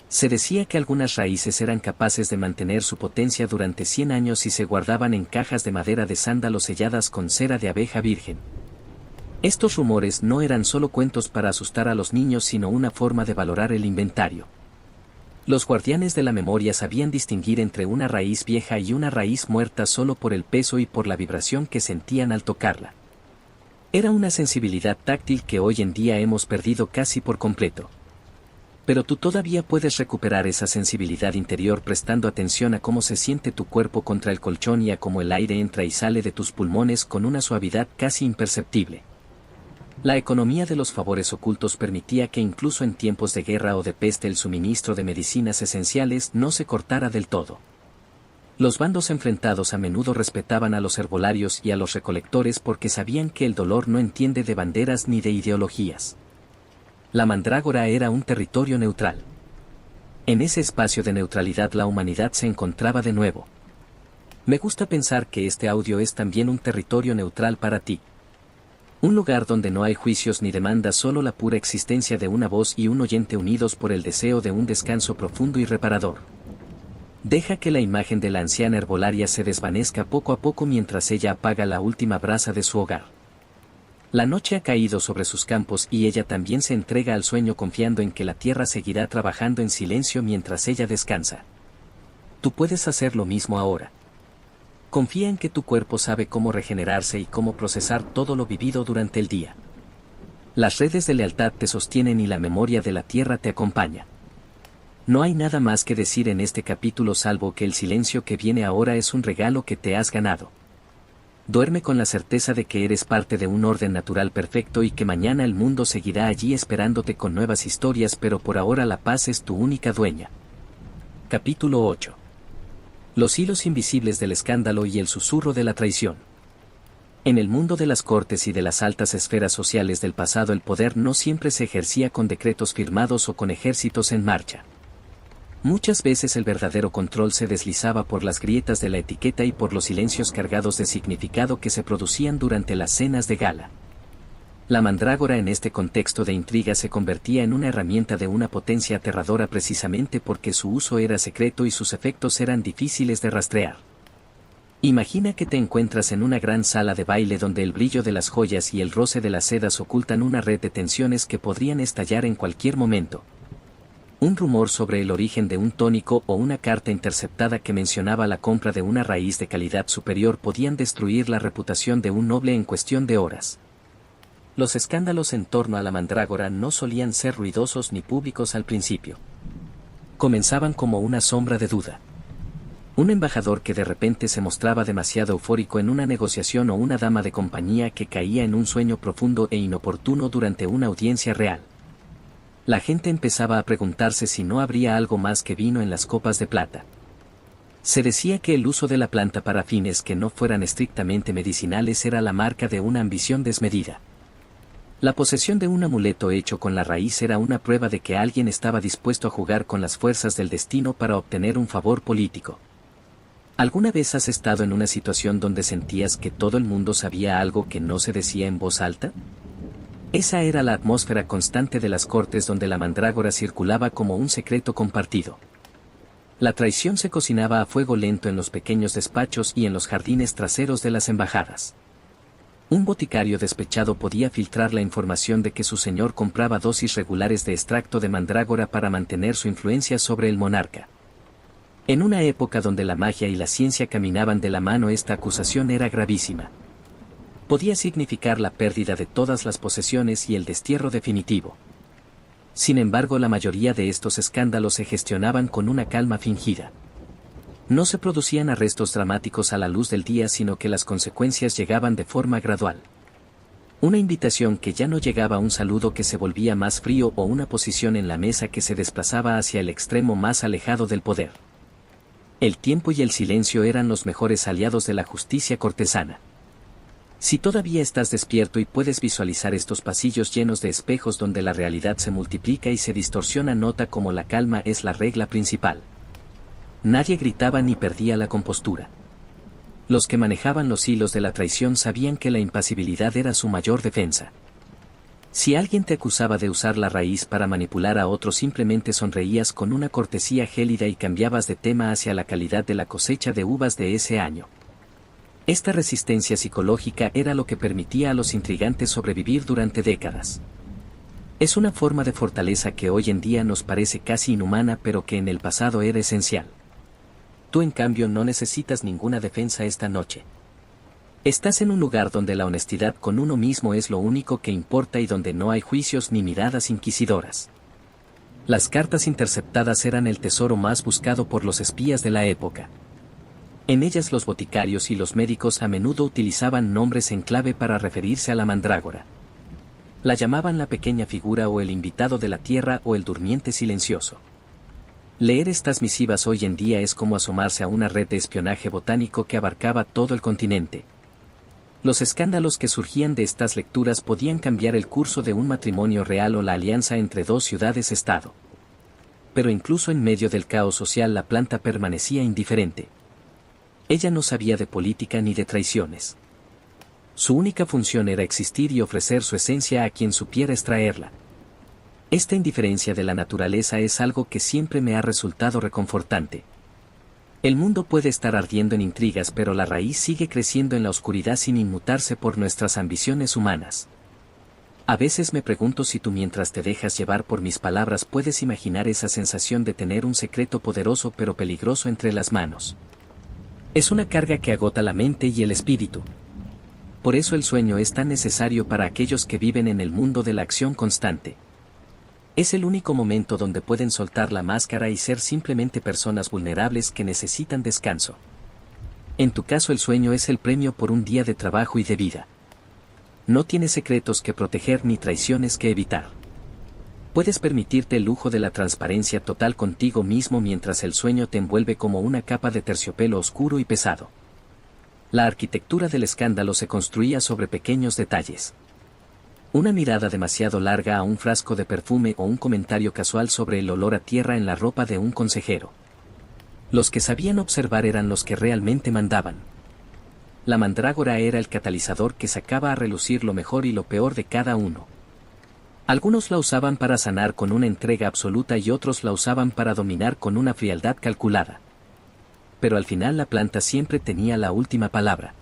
Se decía que algunas raíces eran capaces de mantener su potencia durante 100 años si se guardaban en cajas de madera de sándalo selladas con cera de abeja virgen. Estos rumores no eran solo cuentos para asustar a los niños, sino una forma de valorar el inventario. Los guardianes de la memoria sabían distinguir entre una raíz vieja y una raíz muerta solo por el peso y por la vibración que sentían al tocarla. Era una sensibilidad táctil que hoy en día hemos perdido casi por completo. Pero tú todavía puedes recuperar esa sensibilidad interior prestando atención a cómo se siente tu cuerpo contra el colchón y a cómo el aire entra y sale de tus pulmones con una suavidad casi imperceptible. La economía de los favores ocultos permitía que incluso en tiempos de guerra o de peste el suministro de medicinas esenciales no se cortara del todo. Los bandos enfrentados a menudo respetaban a los herbolarios y a los recolectores porque sabían que el dolor no entiende de banderas ni de ideologías. La mandrágora era un territorio neutral. En ese espacio de neutralidad la humanidad se encontraba de nuevo. Me gusta pensar que este audio es también un territorio neutral para ti. Un lugar donde no hay juicios ni demandas, solo la pura existencia de una voz y un oyente unidos por el deseo de un descanso profundo y reparador. Deja que la imagen de la anciana herbolaria se desvanezca poco a poco mientras ella apaga la última brasa de su hogar. La noche ha caído sobre sus campos y ella también se entrega al sueño confiando en que la tierra seguirá trabajando en silencio mientras ella descansa. Tú puedes hacer lo mismo ahora. Confía en que tu cuerpo sabe cómo regenerarse y cómo procesar todo lo vivido durante el día. Las redes de lealtad te sostienen y la memoria de la tierra te acompaña. No hay nada más que decir en este capítulo salvo que el silencio que viene ahora es un regalo que te has ganado. Duerme con la certeza de que eres parte de un orden natural perfecto y que mañana el mundo seguirá allí esperándote con nuevas historias, pero por ahora la paz es tu única dueña. Capítulo 8. Los hilos invisibles del escándalo y el susurro de la traición. En el mundo de las cortes y de las altas esferas sociales del pasado, el poder no siempre se ejercía con decretos firmados o con ejércitos en marcha. Muchas veces el verdadero control se deslizaba por las grietas de la etiqueta y por los silencios cargados de significado que se producían durante las cenas de gala. La mandrágora en este contexto de intriga se convertía en una herramienta de una potencia aterradora precisamente porque su uso era secreto y sus efectos eran difíciles de rastrear. Imagina que te encuentras en una gran sala de baile donde el brillo de las joyas y el roce de las sedas ocultan una red de tensiones que podrían estallar en cualquier momento. Un rumor sobre el origen de un tónico o una carta interceptada que mencionaba la compra de una raíz de calidad superior podían destruir la reputación de un noble en cuestión de horas. Los escándalos en torno a la mandrágora no solían ser ruidosos ni públicos al principio. Comenzaban como una sombra de duda. Un embajador que de repente se mostraba demasiado eufórico en una negociación o una dama de compañía que caía en un sueño profundo e inoportuno durante una audiencia real. La gente empezaba a preguntarse si no habría algo más que vino en las copas de plata. Se decía que el uso de la planta para fines que no fueran estrictamente medicinales era la marca de una ambición desmedida. La posesión de un amuleto hecho con la raíz era una prueba de que alguien estaba dispuesto a jugar con las fuerzas del destino para obtener un favor político. ¿Alguna vez has estado en una situación donde sentías que todo el mundo sabía algo que no se decía en voz alta? Esa era la atmósfera constante de las cortes donde la mandrágora circulaba como un secreto compartido. La traición se cocinaba a fuego lento en los pequeños despachos y en los jardines traseros de las embajadas. Un boticario despechado podía filtrar la información de que su señor compraba dosis regulares de extracto de mandrágora para mantener su influencia sobre el monarca. En una época donde la magia y la ciencia caminaban de la mano, esta acusación era gravísima. Podía significar la pérdida de todas las posesiones y el destierro definitivo. Sin embargo, la mayoría de estos escándalos se gestionaban con una calma fingida. No se producían arrestos dramáticos a la luz del día, sino que las consecuencias llegaban de forma gradual. Una invitación que ya no llegaba, un saludo que se volvía más frío o una posición en la mesa que se desplazaba hacia el extremo más alejado del poder. El tiempo y el silencio eran los mejores aliados de la justicia cortesana. Si todavía estás despierto y puedes visualizar estos pasillos llenos de espejos donde la realidad se multiplica y se distorsiona, nota como la calma es la regla principal. Nadie gritaba ni perdía la compostura. Los que manejaban los hilos de la traición sabían que la impasibilidad era su mayor defensa. Si alguien te acusaba de usar la raíz para manipular a otro, simplemente sonreías con una cortesía gélida y cambiabas de tema hacia la calidad de la cosecha de uvas de ese año. Esta resistencia psicológica era lo que permitía a los intrigantes sobrevivir durante décadas. Es una forma de fortaleza que hoy en día nos parece casi inhumana, pero que en el pasado era esencial. Tú, en cambio, no necesitas ninguna defensa esta noche. Estás en un lugar donde la honestidad con uno mismo es lo único que importa y donde no hay juicios ni miradas inquisidoras. Las cartas interceptadas eran el tesoro más buscado por los espías de la época. En ellas los boticarios y los médicos a menudo utilizaban nombres en clave para referirse a la mandrágora. La llamaban la pequeña figura o el invitado de la tierra o el durmiente silencioso. Leer estas misivas hoy en día es como asomarse a una red de espionaje botánico que abarcaba todo el continente. Los escándalos que surgían de estas lecturas podían cambiar el curso de un matrimonio real o la alianza entre dos ciudades-estado. Pero incluso en medio del caos social, la planta permanecía indiferente. Ella no sabía de política ni de traiciones. Su única función era existir y ofrecer su esencia a quien supiera extraerla. Esta indiferencia de la naturaleza es algo que siempre me ha resultado reconfortante. El mundo puede estar ardiendo en intrigas, pero la raíz sigue creciendo en la oscuridad sin inmutarse por nuestras ambiciones humanas. A veces me pregunto si tú, mientras te dejas llevar por mis palabras, puedes imaginar esa sensación de tener un secreto poderoso pero peligroso entre las manos. Es una carga que agota la mente y el espíritu. Por eso el sueño es tan necesario para aquellos que viven en el mundo de la acción constante. Es el único momento donde pueden soltar la máscara y ser simplemente personas vulnerables que necesitan descanso. En tu caso, el sueño es el premio por un día de trabajo y de vida. No tienes secretos que proteger ni traiciones que evitar. Puedes permitirte el lujo de la transparencia total contigo mismo mientras el sueño te envuelve como una capa de terciopelo oscuro y pesado. La arquitectura del escándalo se construía sobre pequeños detalles. Una mirada demasiado larga a un frasco de perfume o un comentario casual sobre el olor a tierra en la ropa de un consejero. Los que sabían observar eran los que realmente mandaban. La mandrágora era el catalizador que sacaba a relucir lo mejor y lo peor de cada uno. Algunos la usaban para sanar con una entrega absoluta y otros la usaban para dominar con una frialdad calculada. Pero al final la planta siempre tenía la última palabra.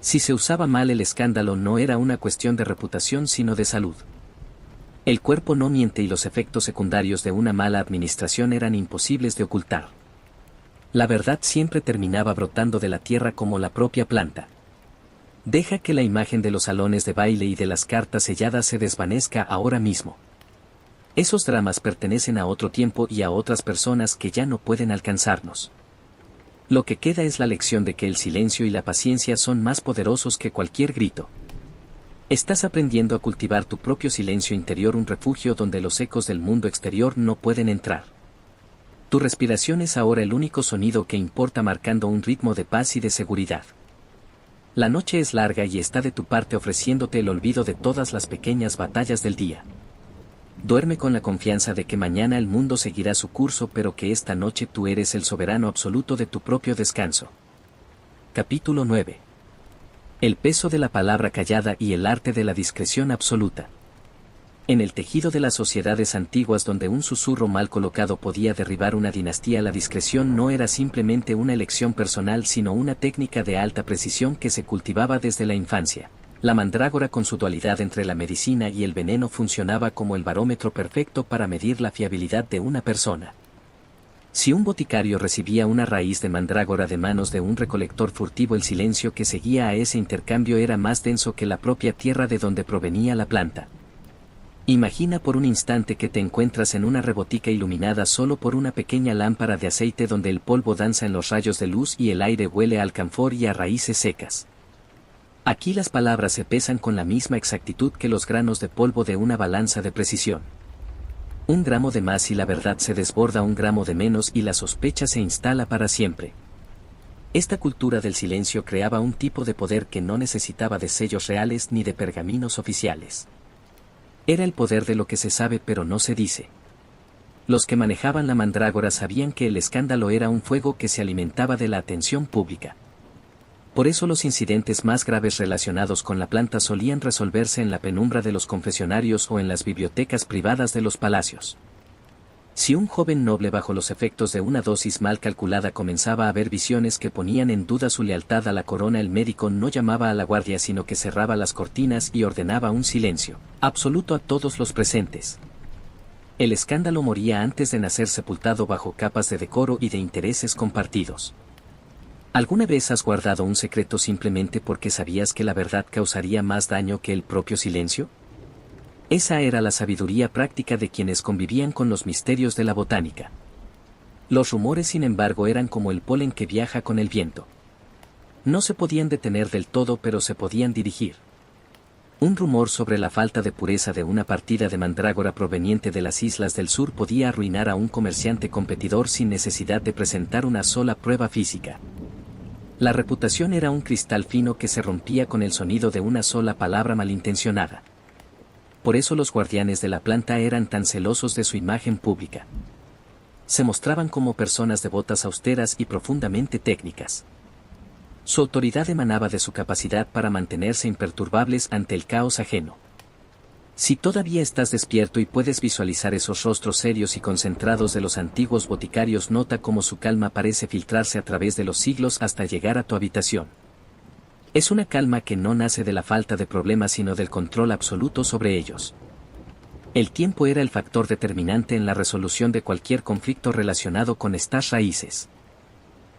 Si se usaba mal, el escándalo no era una cuestión de reputación sino de salud. El cuerpo no miente y los efectos secundarios de una mala administración eran imposibles de ocultar. La verdad siempre terminaba brotando de la tierra como la propia planta. Deja que la imagen de los salones de baile y de las cartas selladas se desvanezca ahora mismo. Esos dramas pertenecen a otro tiempo y a otras personas que ya no pueden alcanzarnos. Lo que queda es la lección de que el silencio y la paciencia son más poderosos que cualquier grito. Estás aprendiendo a cultivar tu propio silencio interior, un refugio donde los ecos del mundo exterior no pueden entrar. Tu respiración es ahora el único sonido que importa, marcando un ritmo de paz y de seguridad. La noche es larga y está de tu parte, ofreciéndote el olvido de todas las pequeñas batallas del día. Duerme con la confianza de que mañana el mundo seguirá su curso, pero que esta noche tú eres el soberano absoluto de tu propio descanso. Capítulo 9. El peso de la palabra callada y el arte de la discreción absoluta. En el tejido de las sociedades antiguas, donde un susurro mal colocado podía derribar una dinastía, la discreción no era simplemente una elección personal, sino una técnica de alta precisión que se cultivaba desde la infancia. La mandrágora, con su dualidad entre la medicina y el veneno, funcionaba como el barómetro perfecto para medir la fiabilidad de una persona. Si un boticario recibía una raíz de mandrágora de manos de un recolector furtivo, el silencio que seguía a ese intercambio era más denso que la propia tierra de donde provenía la planta. Imagina por un instante que te encuentras en una rebotica iluminada solo por una pequeña lámpara de aceite, donde el polvo danza en los rayos de luz y el aire huele a alcanfor y a raíces secas. Aquí las palabras se pesan con la misma exactitud que los granos de polvo de una balanza de precisión. Un gramo de más y la verdad se desborda, un gramo de menos y la sospecha se instala para siempre. Esta cultura del silencio creaba un tipo de poder que no necesitaba de sellos reales ni de pergaminos oficiales. Era el poder de lo que se sabe pero no se dice. Los que manejaban la mandrágora sabían que el escándalo era un fuego que se alimentaba de la atención pública. Por eso los incidentes más graves relacionados con la planta solían resolverse en la penumbra de los confesionarios o en las bibliotecas privadas de los palacios. Si un joven noble, bajo los efectos de una dosis mal calculada, comenzaba a ver visiones que ponían en duda su lealtad a la corona, el médico no llamaba a la guardia, sino que cerraba las cortinas y ordenaba un silencio absoluto a todos los presentes. El escándalo moría antes de nacer, sepultado bajo capas de decoro y de intereses compartidos. ¿Alguna vez has guardado un secreto simplemente porque sabías que la verdad causaría más daño que el propio silencio? Esa era la sabiduría práctica de quienes convivían con los misterios de la botánica. Los rumores, sin embargo, eran como el polen que viaja con el viento. No se podían detener del todo, pero se podían dirigir. Un rumor sobre la falta de pureza de una partida de mandrágora proveniente de las islas del sur podía arruinar a un comerciante competidor sin necesidad de presentar una sola prueba física. La reputación era un cristal fino que se rompía con el sonido de una sola palabra malintencionada. Por eso los guardianes de la planta eran tan celosos de su imagen pública. Se mostraban como personas devotas, austeras y profundamente técnicas. Su autoridad emanaba de su capacidad para mantenerse imperturbables ante el caos ajeno. Si todavía estás despierto y puedes visualizar esos rostros serios y concentrados de los antiguos boticarios, nota cómo su calma parece filtrarse a través de los siglos hasta llegar a tu habitación. Es una calma que no nace de la falta de problemas, sino del control absoluto sobre ellos. El tiempo era el factor determinante en la resolución de cualquier conflicto relacionado con estas raíces.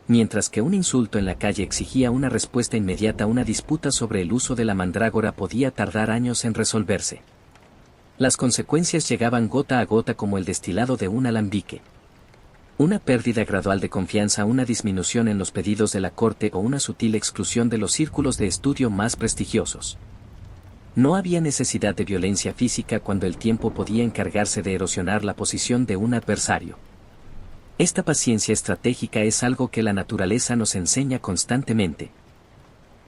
Mientras que un insulto en la calle exigía una respuesta inmediata, una disputa sobre el uso de la mandrágora podía tardar años en resolverse. Las consecuencias llegaban gota a gota, como el destilado de un alambique. Una pérdida gradual de confianza, una disminución en los pedidos de la corte o una sutil exclusión de los círculos de estudio más prestigiosos. No había necesidad de violencia física cuando el tiempo podía encargarse de erosionar la posición de un adversario. Esta paciencia estratégica es algo que la naturaleza nos enseña constantemente.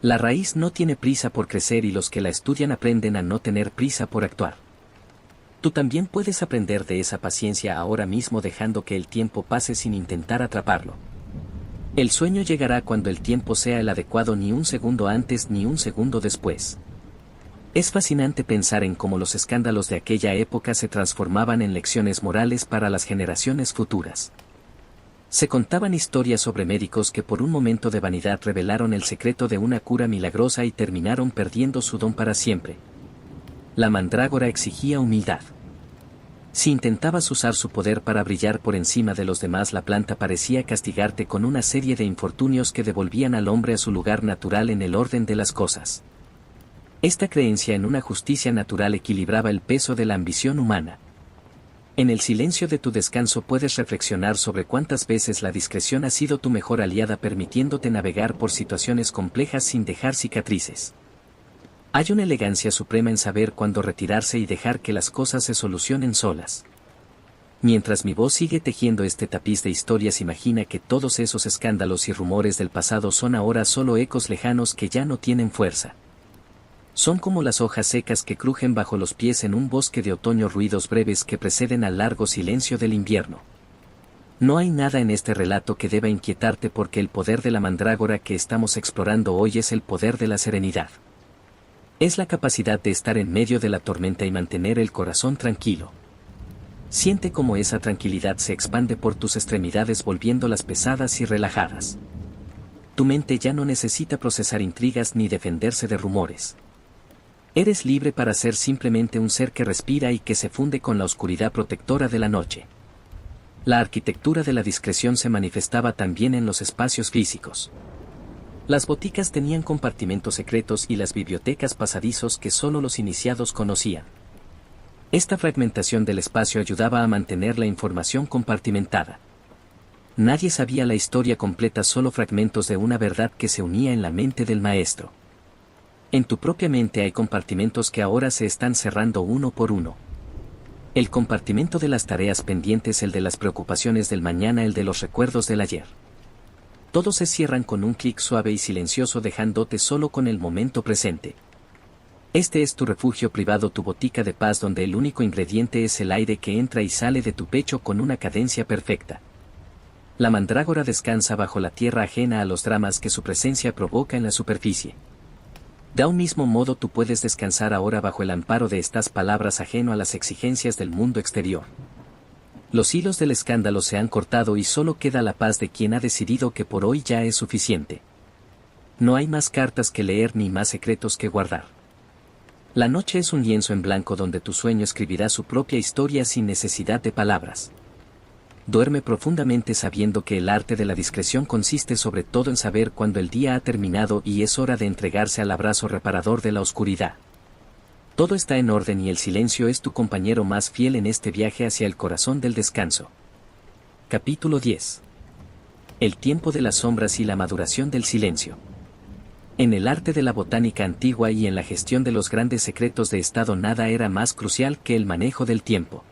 La raíz no tiene prisa por crecer y los que la estudian aprenden a no tener prisa por actuar. Tú también puedes aprender de esa paciencia ahora mismo, dejando que el tiempo pase sin intentar atraparlo. El sueño llegará cuando el tiempo sea el adecuado, ni un segundo antes ni un segundo después. Es fascinante pensar en cómo los escándalos de aquella época se transformaban en lecciones morales para las generaciones futuras. Se contaban historias sobre médicos que por un momento de vanidad revelaron el secreto de una cura milagrosa y terminaron perdiendo su don para siempre. La mandrágora exigía humildad. Si intentabas usar su poder para brillar por encima de los demás, la planta parecía castigarte con una serie de infortunios que devolvían al hombre a su lugar natural en el orden de las cosas. Esta creencia en una justicia natural equilibraba el peso de la ambición humana. En el silencio de tu descanso puedes reflexionar sobre cuántas veces la discreción ha sido tu mejor aliada permitiéndote navegar por situaciones complejas sin dejar cicatrices. Hay una elegancia suprema en saber cuándo retirarse y dejar que las cosas se solucionen solas. Mientras mi voz sigue tejiendo este tapiz de historias, imagina que todos esos escándalos y rumores del pasado son ahora solo ecos lejanos que ya no tienen fuerza. Son como las hojas secas que crujen bajo los pies en un bosque de otoño, ruidos breves que preceden al largo silencio del invierno. No hay nada en este relato que deba inquietarte porque el poder de la mandrágora que estamos explorando hoy es el poder de la serenidad. Es la capacidad de estar en medio de la tormenta y mantener el corazón tranquilo. Siente cómo esa tranquilidad se expande por tus extremidades volviéndolas pesadas y relajadas. Tu mente ya no necesita procesar intrigas ni defenderse de rumores. Eres libre para ser simplemente un ser que respira y que se funde con la oscuridad protectora de la noche. La arquitectura de la discreción se manifestaba también en los espacios físicos. Las boticas tenían compartimentos secretos y las bibliotecas pasadizos que solo los iniciados conocían. Esta fragmentación del espacio ayudaba a mantener la información compartimentada. Nadie sabía la historia completa, solo fragmentos de una verdad que se unía en la mente del maestro. En tu propia mente hay compartimentos que ahora se están cerrando uno por uno. El compartimento de las tareas pendientes, el de las preocupaciones del mañana, el de los recuerdos del ayer. Todos se cierran con un clic suave y silencioso, dejándote solo con el momento presente. Este es tu refugio privado, tu botica de paz donde el único ingrediente es el aire que entra y sale de tu pecho con una cadencia perfecta. La mandrágora descansa bajo la tierra, ajena a los dramas que su presencia provoca en la superficie. De un mismo modo tú puedes descansar ahora bajo el amparo de estas palabras, ajeno a las exigencias del mundo exterior. Los hilos del escándalo se han cortado y solo queda la paz de quien ha decidido que por hoy ya es suficiente. No hay más cartas que leer ni más secretos que guardar. La noche es un lienzo en blanco donde tu sueño escribirá su propia historia sin necesidad de palabras. Duerme profundamente sabiendo que el arte de la discreción consiste sobre todo en saber cuándo el día ha terminado y es hora de entregarse al abrazo reparador de la oscuridad. Todo está en orden y el silencio es tu compañero más fiel en este viaje hacia el corazón del descanso. Capítulo 10. El tiempo de las sombras y la maduración del silencio. En el arte de la botánica antigua y en la gestión de los grandes secretos de estado nada era más crucial que el manejo del tiempo.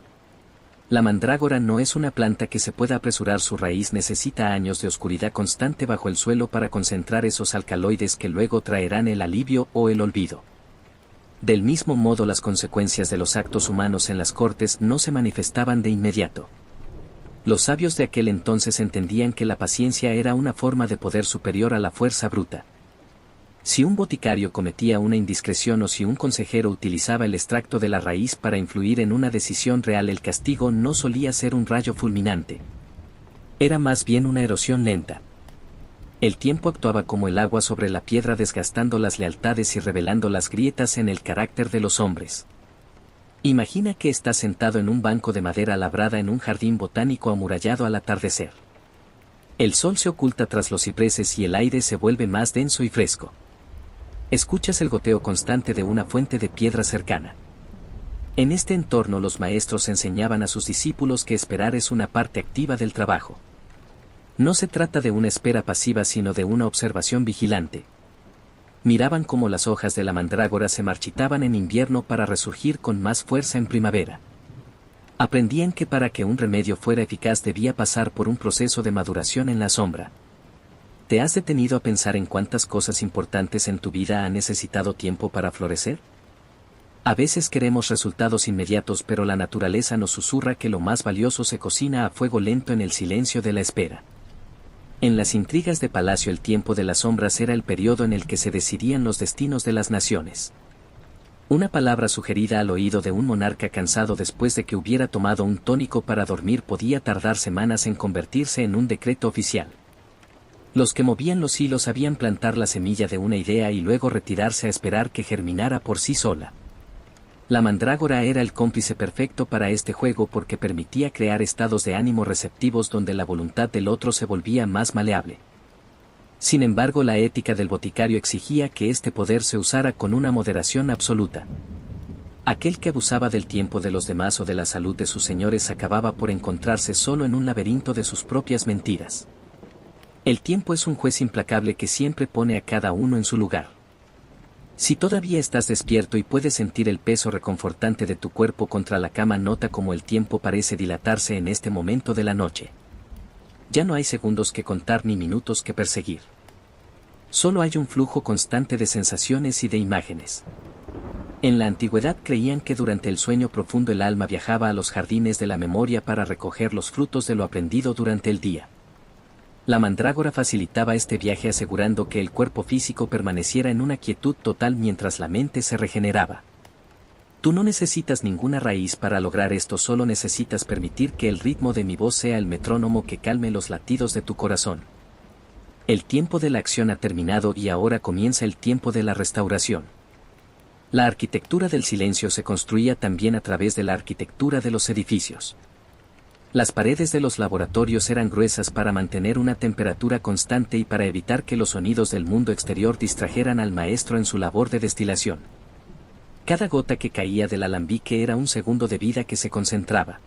La mandrágora no es una planta que se pueda apresurar, su raíz necesita años de oscuridad constante bajo el suelo para concentrar esos alcaloides que luego traerán el alivio o el olvido. Del mismo modo, las consecuencias de los actos humanos en las cortes no se manifestaban de inmediato. Los sabios de aquel entonces entendían que la paciencia era una forma de poder superior a la fuerza bruta. Si un boticario cometía una indiscreción o si un consejero utilizaba el extracto de la raíz para influir en una decisión real, el castigo no solía ser un rayo fulminante. Era más bien una erosión lenta. El tiempo actuaba como el agua sobre la piedra, desgastando las lealtades y revelando las grietas en el carácter de los hombres. Imagina que estás sentado en un banco de madera labrada en un jardín botánico amurallado al atardecer. El sol se oculta tras los cipreses y el aire se vuelve más denso y fresco. Escuchas el goteo constante de una fuente de piedra cercana. En este entorno los maestros enseñaban a sus discípulos que esperar es una parte activa del trabajo. No se trata de una espera pasiva sino de una observación vigilante. Miraban cómo las hojas de la mandrágora se marchitaban en invierno para resurgir con más fuerza en primavera. Aprendían que para que un remedio fuera eficaz debía pasar por un proceso de maduración en la sombra. ¿Te has detenido a pensar en cuántas cosas importantes en tu vida han necesitado tiempo para florecer? A veces queremos resultados inmediatos, pero la naturaleza nos susurra que lo más valioso se cocina a fuego lento en el silencio de la espera. En las intrigas de palacio, el tiempo de las sombras era el periodo en el que se decidían los destinos de las naciones. Una palabra sugerida al oído de un monarca cansado después de que hubiera tomado un tónico para dormir podía tardar semanas en convertirse en un decreto oficial. Los que movían los hilos sabían plantar la semilla de una idea y luego retirarse a esperar que germinara por sí sola. La mandrágora era el cómplice perfecto para este juego porque permitía crear estados de ánimo receptivos donde la voluntad del otro se volvía más maleable. Sin embargo, la ética del boticario exigía que este poder se usara con una moderación absoluta. Aquel que abusaba del tiempo de los demás o de la salud de sus señores acababa por encontrarse solo en un laberinto de sus propias mentiras. El tiempo es un juez implacable que siempre pone a cada uno en su lugar. Si todavía estás despierto y puedes sentir el peso reconfortante de tu cuerpo contra la cama, nota cómo el tiempo parece dilatarse en este momento de la noche. Ya no hay segundos que contar ni minutos que perseguir. Solo hay un flujo constante de sensaciones y de imágenes. En la antigüedad creían que durante el sueño profundo el alma viajaba a los jardines de la memoria para recoger los frutos de lo aprendido durante el día. La mandrágora facilitaba este viaje asegurando que el cuerpo físico permaneciera en una quietud total mientras la mente se regeneraba. Tú no necesitas ninguna raíz para lograr esto, solo necesitas permitir que el ritmo de mi voz sea el metrónomo que calme los latidos de tu corazón. El tiempo de la acción ha terminado y ahora comienza el tiempo de la restauración. La arquitectura del silencio se construía también a través de la arquitectura de los edificios. Las paredes de los laboratorios eran gruesas para mantener una temperatura constante y para evitar que los sonidos del mundo exterior distrajeran al maestro en su labor de destilación. Cada gota que caía del alambique era un segundo de vida que se concentraba.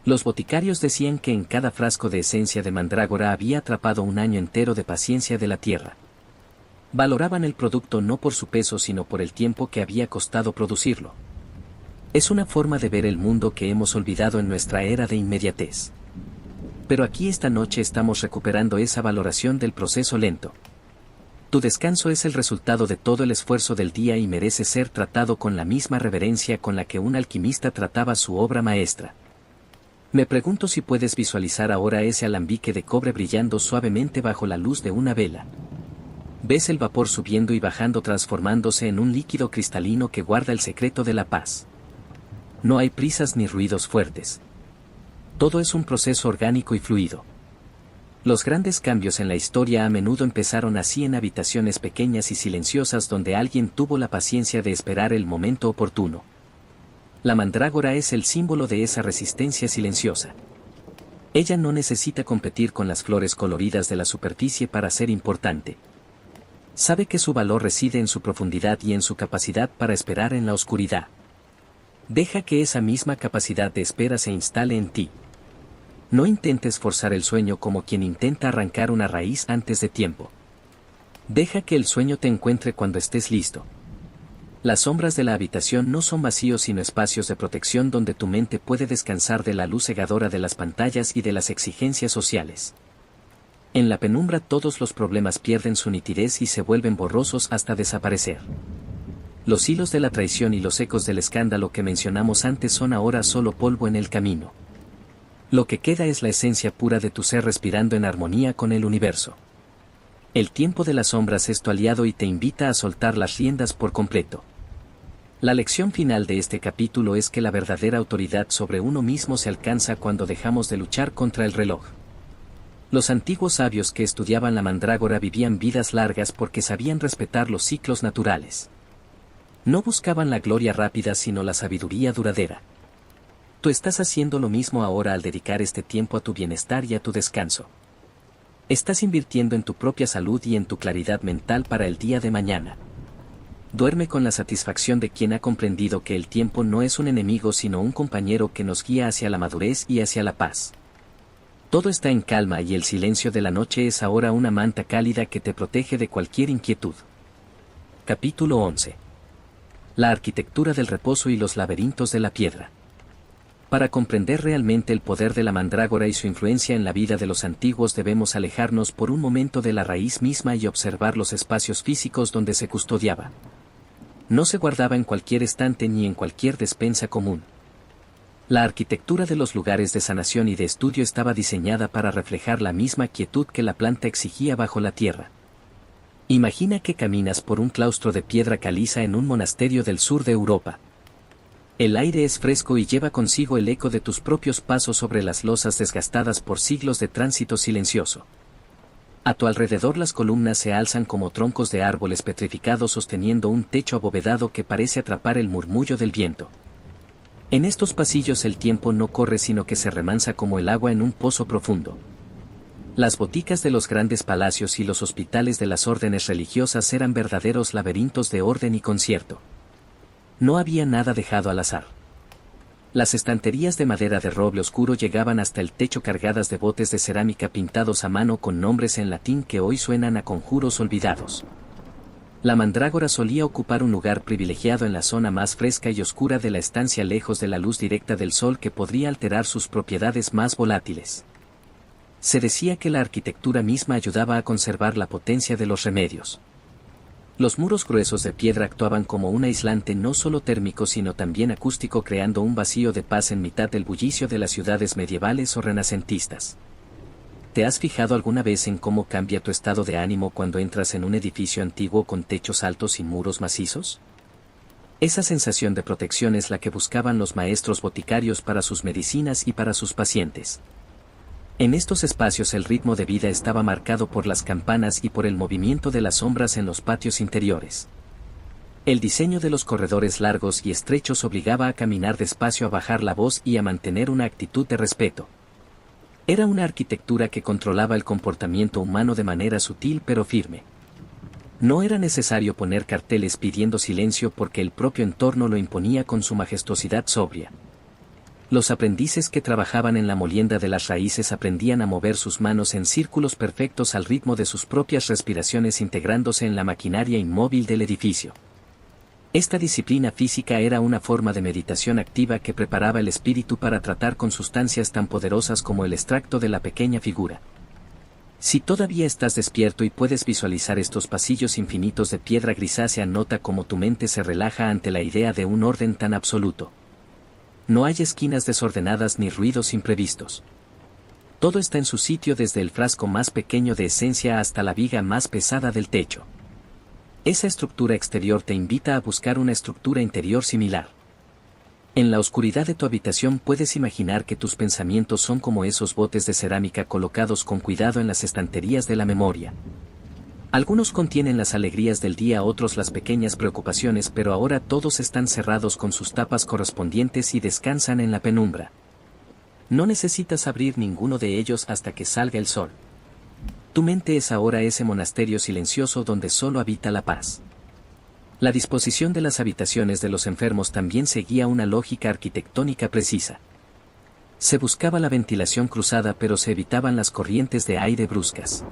Los boticarios decían que en cada frasco de esencia de mandrágora había atrapado un año entero de paciencia de la tierra. Valoraban el producto no por su peso sino por el tiempo que había costado producirlo. Es una forma de ver el mundo que hemos olvidado en nuestra era de inmediatez. Pero aquí esta noche estamos recuperando esa valoración del proceso lento. Tu descanso es el resultado de todo el esfuerzo del día y merece ser tratado con la misma reverencia con la que un alquimista trataba su obra maestra. Me pregunto si puedes visualizar ahora ese alambique de cobre brillando suavemente bajo la luz de una vela. Ves el vapor subiendo y bajando, transformándose en un líquido cristalino que guarda el secreto de la paz. No hay prisas ni ruidos fuertes. Todo es un proceso orgánico y fluido. Los grandes cambios en la historia a menudo empezaron así, en habitaciones pequeñas y silenciosas donde alguien tuvo la paciencia de esperar el momento oportuno. La mandrágora es el símbolo de esa resistencia silenciosa. Ella no necesita competir con las flores coloridas de la superficie para ser importante. Sabe que su valor reside en su profundidad y en su capacidad para esperar en la oscuridad. Deja que esa misma capacidad de espera se instale en ti. No intentes forzar el sueño como quien intenta arrancar una raíz antes de tiempo. Deja que el sueño te encuentre cuando estés listo. Las sombras de la habitación no son vacíos sino espacios de protección donde tu mente puede descansar de la luz cegadora de las pantallas y de las exigencias sociales. En la penumbra todos los problemas pierden su nitidez y se vuelven borrosos hasta desaparecer. Los hilos de la traición y los ecos del escándalo que mencionamos antes son ahora solo polvo en el camino. Lo que queda es la esencia pura de tu ser respirando en armonía con el universo. El tiempo de las sombras es tu aliado y te invita a soltar las riendas por completo. La lección final de este capítulo es que la verdadera autoridad sobre uno mismo se alcanza cuando dejamos de luchar contra el reloj. Los antiguos sabios que estudiaban la mandrágora vivían vidas largas porque sabían respetar los ciclos naturales. No buscaban la gloria rápida sino la sabiduría duradera. Tú estás haciendo lo mismo ahora al dedicar este tiempo a tu bienestar y a tu descanso. Estás invirtiendo en tu propia salud y en tu claridad mental para el día de mañana. Duerme con la satisfacción de quien ha comprendido que el tiempo no es un enemigo sino un compañero que nos guía hacia la madurez y hacia la paz. Todo está en calma y el silencio de la noche es ahora una manta cálida que te protege de cualquier inquietud. Capítulo 11. La arquitectura del reposo y los laberintos de la piedra. Para comprender realmente el poder de la mandrágora y su influencia en la vida de los antiguos debemos alejarnos por un momento de la raíz misma y observar los espacios físicos donde se custodiaba. No se guardaba en cualquier estante ni en cualquier despensa común. La arquitectura de los lugares de sanación y de estudio estaba diseñada para reflejar la misma quietud que la planta exigía bajo la tierra. Imagina que caminas por un claustro de piedra caliza en un monasterio del sur de Europa. El aire es fresco y lleva consigo el eco de tus propios pasos sobre las losas desgastadas por siglos de tránsito silencioso. A tu alrededor las columnas se alzan como troncos de árboles petrificados sosteniendo un techo abovedado que parece atrapar el murmullo del viento. En estos pasillos el tiempo no corre sino que se remansa como el agua en un pozo profundo. Las boticas de los grandes palacios y los hospitales de las órdenes religiosas eran verdaderos laberintos de orden y concierto. No había nada dejado al azar. Las estanterías de madera de roble oscuro llegaban hasta el techo cargadas de botes de cerámica pintados a mano con nombres en latín que hoy suenan a conjuros olvidados. La mandrágora solía ocupar un lugar privilegiado en la zona más fresca y oscura de la estancia, lejos de la luz directa del sol que podría alterar sus propiedades más volátiles. Se decía que la arquitectura misma ayudaba a conservar la potencia de los remedios. Los muros gruesos de piedra actuaban como un aislante no solo térmico sino también acústico, creando un vacío de paz en mitad del bullicio de las ciudades medievales o renacentistas. ¿Te has fijado alguna vez en cómo cambia tu estado de ánimo cuando entras en un edificio antiguo con techos altos y muros macizos? Esa sensación de protección es la que buscaban los maestros boticarios para sus medicinas y para sus pacientes. En estos espacios el ritmo de vida estaba marcado por las campanas y por el movimiento de las sombras en los patios interiores. El diseño de los corredores largos y estrechos obligaba a caminar despacio, a bajar la voz y a mantener una actitud de respeto. Era una arquitectura que controlaba el comportamiento humano de manera sutil pero firme. No era necesario poner carteles pidiendo silencio porque el propio entorno lo imponía con su majestuosidad sobria. Los aprendices que trabajaban en la molienda de las raíces aprendían a mover sus manos en círculos perfectos al ritmo de sus propias respiraciones, integrándose en la maquinaria inmóvil del edificio. Esta disciplina física era una forma de meditación activa que preparaba el espíritu para tratar con sustancias tan poderosas como el extracto de la pequeña figura. Si todavía estás despierto y puedes visualizar estos pasillos infinitos de piedra grisácea, nota cómo tu mente se relaja ante la idea de un orden tan absoluto. No hay esquinas desordenadas ni ruidos imprevistos. Todo está en su sitio, desde el frasco más pequeño de esencia hasta la viga más pesada del techo. Esa estructura exterior te invita a buscar una estructura interior similar. En la oscuridad de tu habitación puedes imaginar que tus pensamientos son como esos botes de cerámica colocados con cuidado en las estanterías de la memoria. Algunos contienen las alegrías del día, otros las pequeñas preocupaciones, pero ahora todos están cerrados con sus tapas correspondientes y descansan en la penumbra. No necesitas abrir ninguno de ellos hasta que salga el sol. Tu mente es ahora ese monasterio silencioso donde solo habita la paz. La disposición de las habitaciones de los enfermos también seguía una lógica arquitectónica precisa. Se buscaba la ventilación cruzada, pero se evitaban las corrientes de aire bruscas.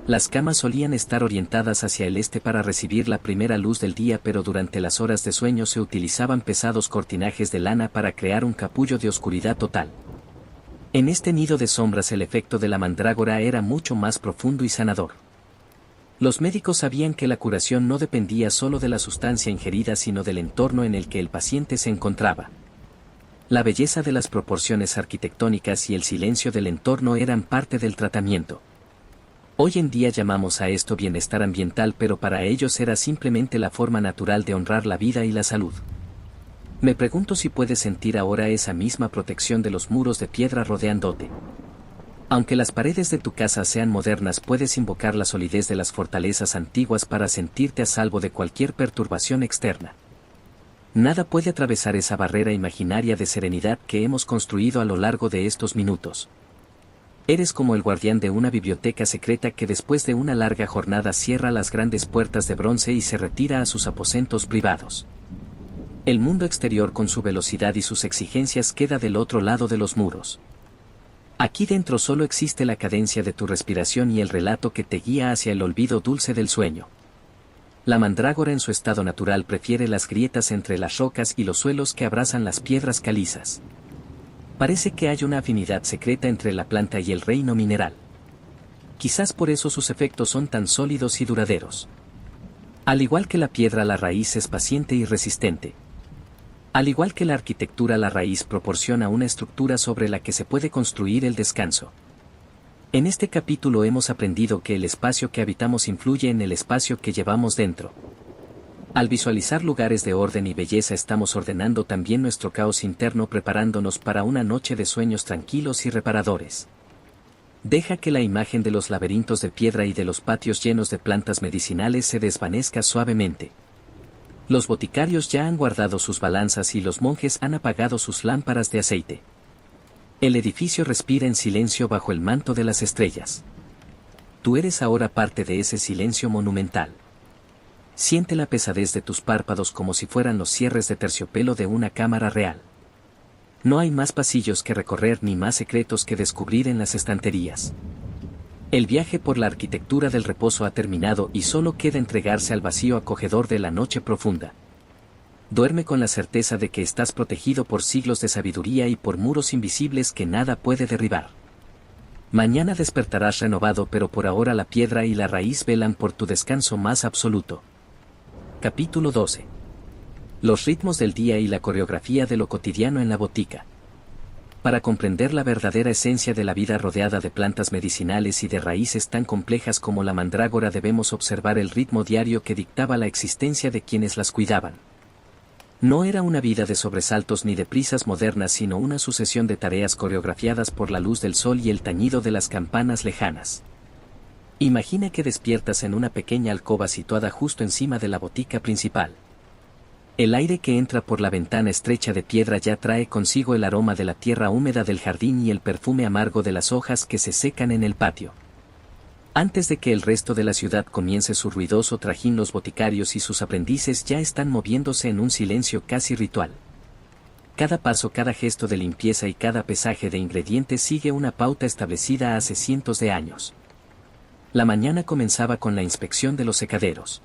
Las camas solían estar orientadas hacia el este para recibir la primera luz del día, pero durante las horas de sueño se utilizaban pesados cortinajes de lana para crear un capullo de oscuridad total. En este nido de sombras el efecto de la mandrágora era mucho más profundo y sanador. Los médicos sabían que la curación no dependía solo de la sustancia ingerida, sino del entorno en el que el paciente se encontraba. La belleza de las proporciones arquitectónicas y el silencio del entorno eran parte del tratamiento. Hoy en día llamamos a esto bienestar ambiental, pero para ellos era simplemente la forma natural de honrar la vida y la salud. Me pregunto si puedes sentir ahora esa misma protección de los muros de piedra rodeándote. Aunque las paredes de tu casa sean modernas, puedes invocar la solidez de las fortalezas antiguas para sentirte a salvo de cualquier perturbación externa. Nada puede atravesar esa barrera imaginaria de serenidad que hemos construido a lo largo de estos minutos. Eres como el guardián de una biblioteca secreta que después de una larga jornada cierra las grandes puertas de bronce y se retira a sus aposentos privados. El mundo exterior, con su velocidad y sus exigencias, queda del otro lado de los muros. Aquí dentro solo existe la cadencia de tu respiración y el relato que te guía hacia el olvido dulce del sueño. La mandrágora en su estado natural prefiere las grietas entre las rocas y los suelos que abrazan las piedras calizas. Parece que hay una afinidad secreta entre la planta y el reino mineral. Quizás por eso sus efectos son tan sólidos y duraderos. Al igual que la piedra, la raíz es paciente y resistente. Al igual que la arquitectura, la raíz proporciona una estructura sobre la que se puede construir el descanso. En este capítulo hemos aprendido que el espacio que habitamos influye en el espacio que llevamos dentro. Al visualizar lugares de orden y belleza, estamos ordenando también nuestro caos interno, preparándonos para una noche de sueños tranquilos y reparadores. Deja que la imagen de los laberintos de piedra y de los patios llenos de plantas medicinales se desvanezca suavemente. Los boticarios ya han guardado sus balanzas y los monjes han apagado sus lámparas de aceite. El edificio respira en silencio bajo el manto de las estrellas. Tú eres ahora parte de ese silencio monumental. Siente la pesadez de tus párpados como si fueran los cierres de terciopelo de una cámara real. No hay más pasillos que recorrer ni más secretos que descubrir en las estanterías. El viaje por la arquitectura del reposo ha terminado y solo queda entregarse al vacío acogedor de la noche profunda. Duerme con la certeza de que estás protegido por siglos de sabiduría y por muros invisibles que nada puede derribar. Mañana despertarás renovado, pero por ahora la piedra y la raíz velan por tu descanso más absoluto. Capítulo 12. Los ritmos del día y la coreografía de lo cotidiano en la botica. Para comprender la verdadera esencia de la vida rodeada de plantas medicinales y de raíces tan complejas como la mandrágora, debemos observar el ritmo diario que dictaba la existencia de quienes las cuidaban. No era una vida de sobresaltos ni de prisas modernas, sino una sucesión de tareas coreografiadas por la luz del sol y el tañido de las campanas lejanas. Imagina que despiertas en una pequeña alcoba situada justo encima de la botica principal. El aire que entra por la ventana estrecha de piedra ya trae consigo el aroma de la tierra húmeda del jardín y el perfume amargo de las hojas que se secan en el patio. Antes de que el resto de la ciudad comience su ruidoso trajín, los boticarios y sus aprendices ya están moviéndose en un silencio casi ritual. Cada paso, cada gesto de limpieza y cada pesaje de ingredientes sigue una pauta establecida hace cientos de años. La mañana comenzaba con la inspección de los secaderos.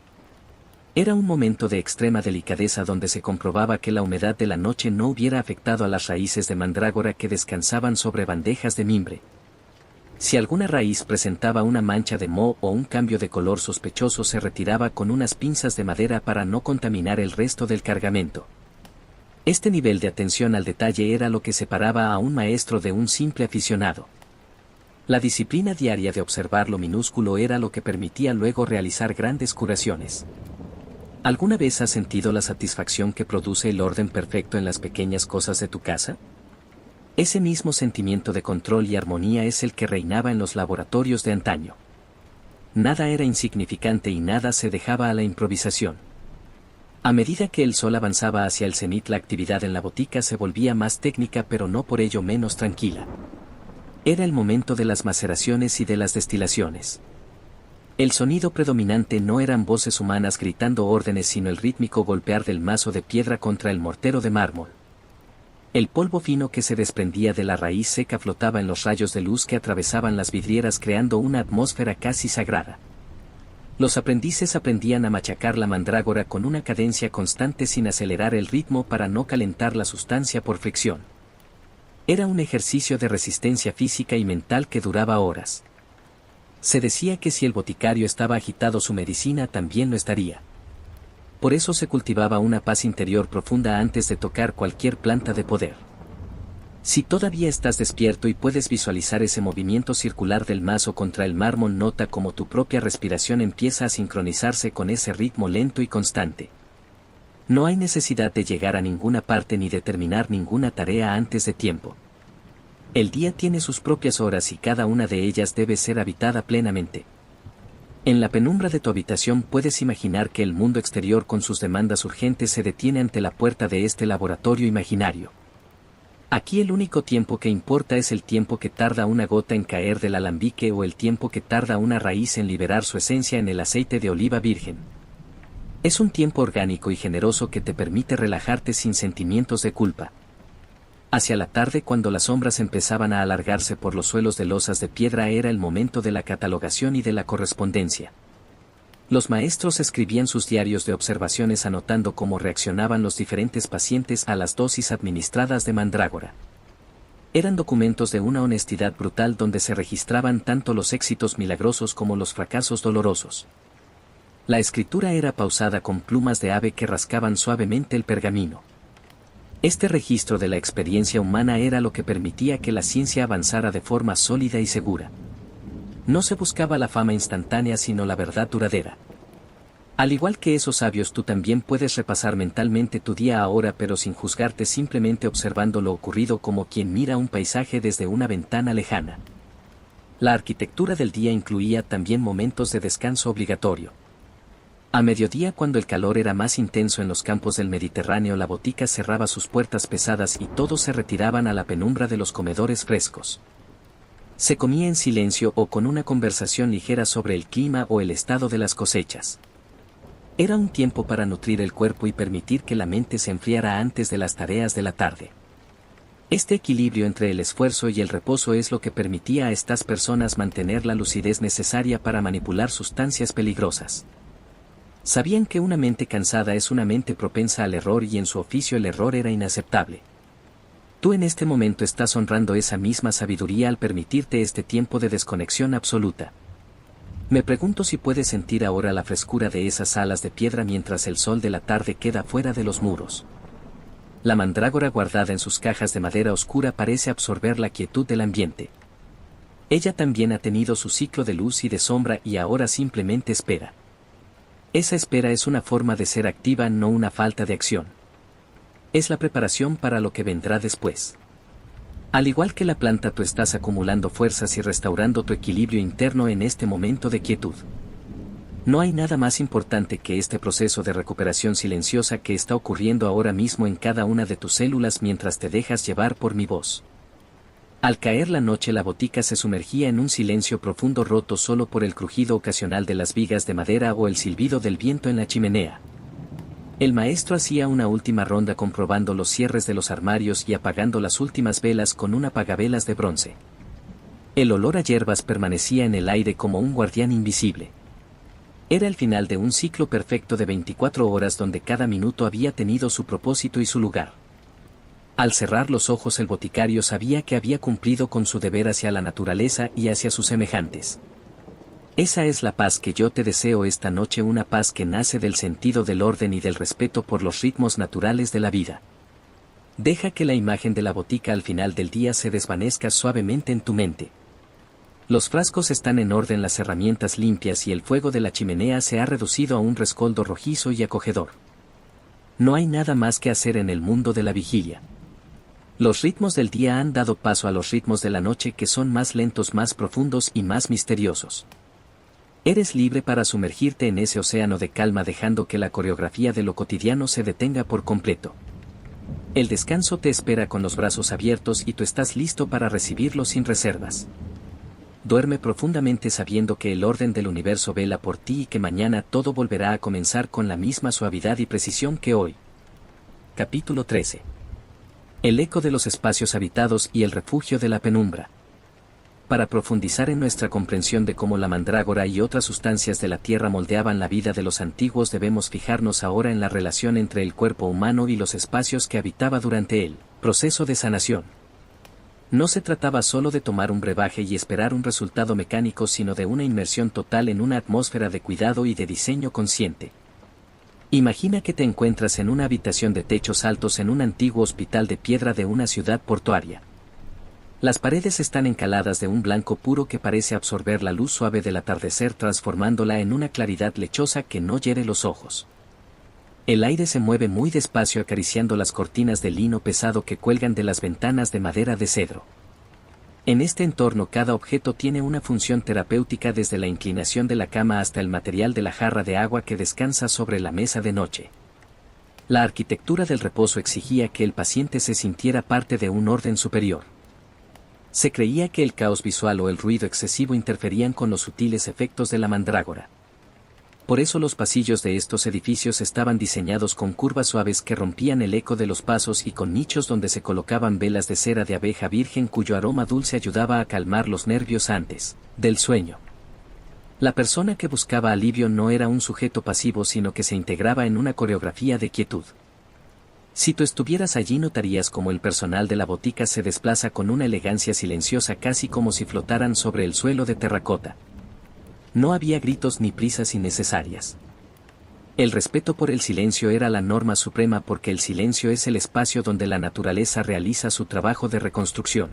Era un momento de extrema delicadeza donde se comprobaba que la humedad de la noche no hubiera afectado a las raíces de mandrágora que descansaban sobre bandejas de mimbre. Si alguna raíz presentaba una mancha de moho o un cambio de color sospechoso, se retiraba con unas pinzas de madera para no contaminar el resto del cargamento. Este nivel de atención al detalle era lo que separaba a un maestro de un simple aficionado. La disciplina diaria de observar lo minúsculo era lo que permitía luego realizar grandes curaciones. ¿Alguna vez has sentido la satisfacción que produce el orden perfecto en las pequeñas cosas de tu casa? Ese mismo sentimiento de control y armonía es el que reinaba en los laboratorios de antaño. Nada era insignificante y nada se dejaba a la improvisación. A medida que el sol avanzaba hacia el cenit, la actividad en la botica se volvía más técnica, pero no por ello menos tranquila. Era el momento de las maceraciones y de las destilaciones. El sonido predominante no eran voces humanas gritando órdenes, sino el rítmico golpear del mazo de piedra contra el mortero de mármol. El polvo fino que se desprendía de la raíz seca flotaba en los rayos de luz que atravesaban las vidrieras, creando una atmósfera casi sagrada. Los aprendices aprendían a machacar la mandrágora con una cadencia constante sin acelerar el ritmo para no calentar la sustancia por fricción. Era un ejercicio de resistencia física y mental que duraba horas. Se decía que si el boticario estaba agitado, su medicina también lo estaría. Por eso se cultivaba una paz interior profunda antes de tocar cualquier planta de poder. Si todavía estás despierto y puedes visualizar ese movimiento circular del mazo contra el mármol, nota cómo tu propia respiración empieza a sincronizarse con ese ritmo lento y constante. No hay necesidad de llegar a ninguna parte ni de terminar ninguna tarea antes de tiempo. El día tiene sus propias horas y cada una de ellas debe ser habitada plenamente. En la penumbra de tu habitación puedes imaginar que el mundo exterior con sus demandas urgentes se detiene ante la puerta de este laboratorio imaginario. Aquí el único tiempo que importa es el tiempo que tarda una gota en caer del alambique o el tiempo que tarda una raíz en liberar su esencia en el aceite de oliva virgen. Es un tiempo orgánico y generoso que te permite relajarte sin sentimientos de culpa. Hacia la tarde, cuando las sombras empezaban a alargarse por los suelos de losas de piedra, era el momento de la catalogación y de la correspondencia. Los maestros escribían sus diarios de observaciones anotando cómo reaccionaban los diferentes pacientes a las dosis administradas de mandrágora. Eran documentos de una honestidad brutal donde se registraban tanto los éxitos milagrosos como los fracasos dolorosos. La escritura era pausada con plumas de ave que rascaban suavemente el pergamino. Este registro de la experiencia humana era lo que permitía que la ciencia avanzara de forma sólida y segura. No se buscaba la fama instantánea, sino la verdad duradera. Al igual que esos sabios, tú también puedes repasar mentalmente tu día ahora, pero sin juzgarte, simplemente observando lo ocurrido como quien mira un paisaje desde una ventana lejana. La arquitectura del día incluía también momentos de descanso obligatorio. A mediodía, cuando el calor era más intenso en los campos del Mediterráneo, la botica cerraba sus puertas pesadas y todos se retiraban a la penumbra de los comedores frescos. Se comía en silencio o con una conversación ligera sobre el clima o el estado de las cosechas. Era un tiempo para nutrir el cuerpo y permitir que la mente se enfriara antes de las tareas de la tarde. Este equilibrio entre el esfuerzo y el reposo es lo que permitía a estas personas mantener la lucidez necesaria para manipular sustancias peligrosas. Sabían que una mente cansada es una mente propensa al error y en su oficio el error era inaceptable. Tú en este momento estás honrando esa misma sabiduría al permitirte este tiempo de desconexión absoluta. Me pregunto si puedes sentir ahora la frescura de esas alas de piedra mientras el sol de la tarde queda fuera de los muros. La mandrágora guardada en sus cajas de madera oscura parece absorber la quietud del ambiente. Ella también ha tenido su ciclo de luz y de sombra y ahora simplemente espera. Esa espera es una forma de ser activa, no una falta de acción. Es la preparación para lo que vendrá después. Al igual que la planta, tú estás acumulando fuerzas y restaurando tu equilibrio interno en este momento de quietud. No hay nada más importante que este proceso de recuperación silenciosa que está ocurriendo ahora mismo en cada una de tus células mientras te dejas llevar por mi voz. Al caer la noche, la botica se sumergía en un silencio profundo roto solo por el crujido ocasional de las vigas de madera o el silbido del viento en la chimenea. El maestro hacía una última ronda comprobando los cierres de los armarios y apagando las últimas velas con un apagavelas de bronce. El olor a hierbas permanecía en el aire como un guardián invisible. Era el final de un ciclo perfecto de 24 horas donde cada minuto había tenido su propósito y su lugar. Al cerrar los ojos, el boticario sabía que había cumplido con su deber hacia la naturaleza y hacia sus semejantes. Esa es la paz que yo te deseo esta noche, una paz que nace del sentido del orden y del respeto por los ritmos naturales de la vida. Deja que la imagen de la botica al final del día se desvanezca suavemente en tu mente. Los frascos están en orden, las herramientas limpias y el fuego de la chimenea se ha reducido a un rescoldo rojizo y acogedor. No hay nada más que hacer en el mundo de la vigilia. Los ritmos del día han dado paso a los ritmos de la noche, que son más lentos, más profundos y más misteriosos. Eres libre para sumergirte en ese océano de calma, dejando que la coreografía de lo cotidiano se detenga por completo. El descanso te espera con los brazos abiertos y tú estás listo para recibirlo sin reservas. Duerme profundamente sabiendo que el orden del universo vela por ti y que mañana todo volverá a comenzar con la misma suavidad y precisión que hoy. Capítulo 13. El eco de los espacios habitados y el refugio de la penumbra. Para profundizar en nuestra comprensión de cómo la mandrágora y otras sustancias de la tierra moldeaban la vida de los antiguos, debemos fijarnos ahora en la relación entre el cuerpo humano y los espacios que habitaba durante el proceso de sanación. No se trataba solo de tomar un brebaje y esperar un resultado mecánico, sino de una inmersión total en una atmósfera de cuidado y de diseño consciente. Imagina que te encuentras en una habitación de techos altos en un antiguo hospital de piedra de una ciudad portuaria. Las paredes están encaladas de un blanco puro que parece absorber la luz suave del atardecer, transformándola en una claridad lechosa que no hiere los ojos. El aire se mueve muy despacio, acariciando las cortinas de lino pesado que cuelgan de las ventanas de madera de cedro. En este entorno, cada objeto tiene una función terapéutica, desde la inclinación de la cama hasta el material de la jarra de agua que descansa sobre la mesa de noche. La arquitectura del reposo exigía que el paciente se sintiera parte de un orden superior. Se creía que el caos visual o el ruido excesivo interferían con los sutiles efectos de la mandrágora. Por eso los pasillos de estos edificios estaban diseñados con curvas suaves que rompían el eco de los pasos y con nichos donde se colocaban velas de cera de abeja virgen cuyo aroma dulce ayudaba a calmar los nervios antes del sueño. La persona que buscaba alivio no era un sujeto pasivo, sino que se integraba en una coreografía de quietud. Si tú estuvieras allí, notarías cómo el personal de la botica se desplaza con una elegancia silenciosa, casi como si flotaran sobre el suelo de terracota. No había gritos ni prisas innecesarias. El respeto por el silencio era la norma suprema, porque el silencio es el espacio donde la naturaleza realiza su trabajo de reconstrucción.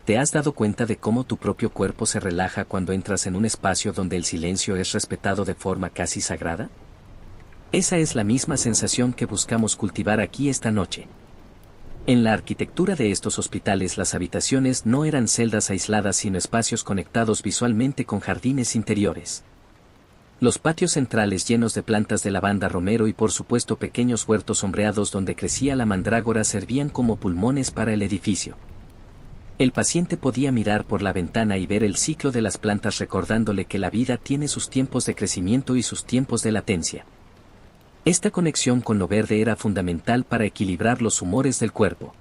¿Te has dado cuenta de cómo tu propio cuerpo se relaja cuando entras en un espacio donde el silencio es respetado de forma casi sagrada? Esa es la misma sensación que buscamos cultivar aquí esta noche. En la arquitectura de estos hospitales, las habitaciones no eran celdas aisladas, sino espacios conectados visualmente con jardines interiores. Los patios centrales llenos de plantas de lavanda romero y por supuesto pequeños huertos sombreados donde crecía la mandrágora servían como pulmones para el edificio. El paciente podía mirar por la ventana y ver el ciclo de las plantas recordándole que la vida tiene sus tiempos de crecimiento y sus tiempos de latencia. Esta conexión con lo verde era fundamental para equilibrar los humores del cuerpo.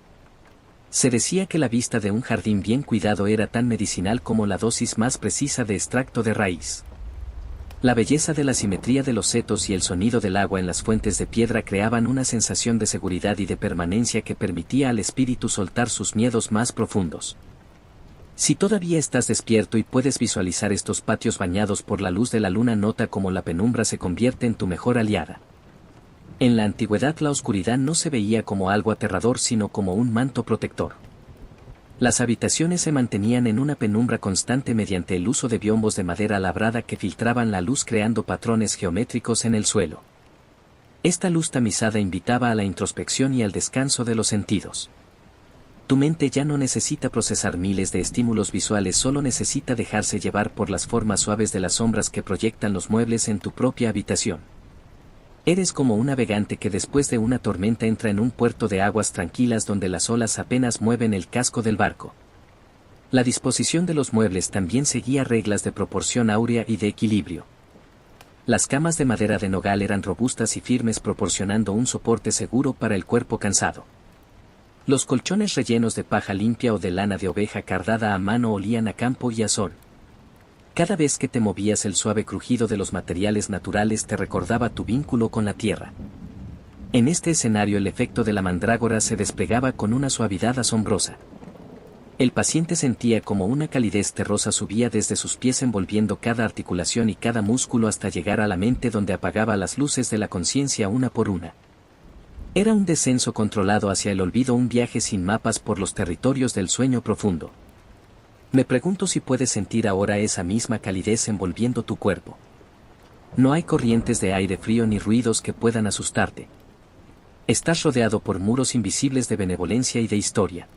Se decía que la vista de un jardín bien cuidado era tan medicinal como la dosis más precisa de extracto de raíz. La belleza de la simetría de los setos y el sonido del agua en las fuentes de piedra creaban una sensación de seguridad y de permanencia que permitía al espíritu soltar sus miedos más profundos. Si todavía estás despierto y puedes visualizar estos patios bañados por la luz de la luna, nota cómo la penumbra se convierte en tu mejor aliada. En la antigüedad la oscuridad no se veía como algo aterrador sino como un manto protector. Las habitaciones se mantenían en una penumbra constante mediante el uso de biombos de madera labrada que filtraban la luz creando patrones geométricos en el suelo. Esta luz tamizada invitaba a la introspección y al descanso de los sentidos. Tu mente ya no necesita procesar miles de estímulos visuales, solo necesita dejarse llevar por las formas suaves de las sombras que proyectan los muebles en tu propia habitación. Eres como un navegante que después de una tormenta entra en un puerto de aguas tranquilas donde las olas apenas mueven el casco del barco. La disposición de los muebles también seguía reglas de proporción áurea y de equilibrio. Las camas de madera de nogal eran robustas y firmes, proporcionando un soporte seguro para el cuerpo cansado. Los colchones rellenos de paja limpia o de lana de oveja cardada a mano olían a campo y a sol. Cada vez que te movías el suave crujido de los materiales naturales te recordaba tu vínculo con la tierra. En este escenario el efecto de la mandrágora se desplegaba con una suavidad asombrosa. El paciente sentía como una calidez terrosa subía desde sus pies envolviendo cada articulación y cada músculo hasta llegar a la mente donde apagaba las luces de la conciencia una por una. Era un descenso controlado hacia el olvido, un viaje sin mapas por los territorios del sueño profundo. Me pregunto si puedes sentir ahora esa misma calidez envolviendo tu cuerpo. No hay corrientes de aire frío ni ruidos que puedan asustarte. Estás rodeado por muros invisibles de benevolencia y de historia.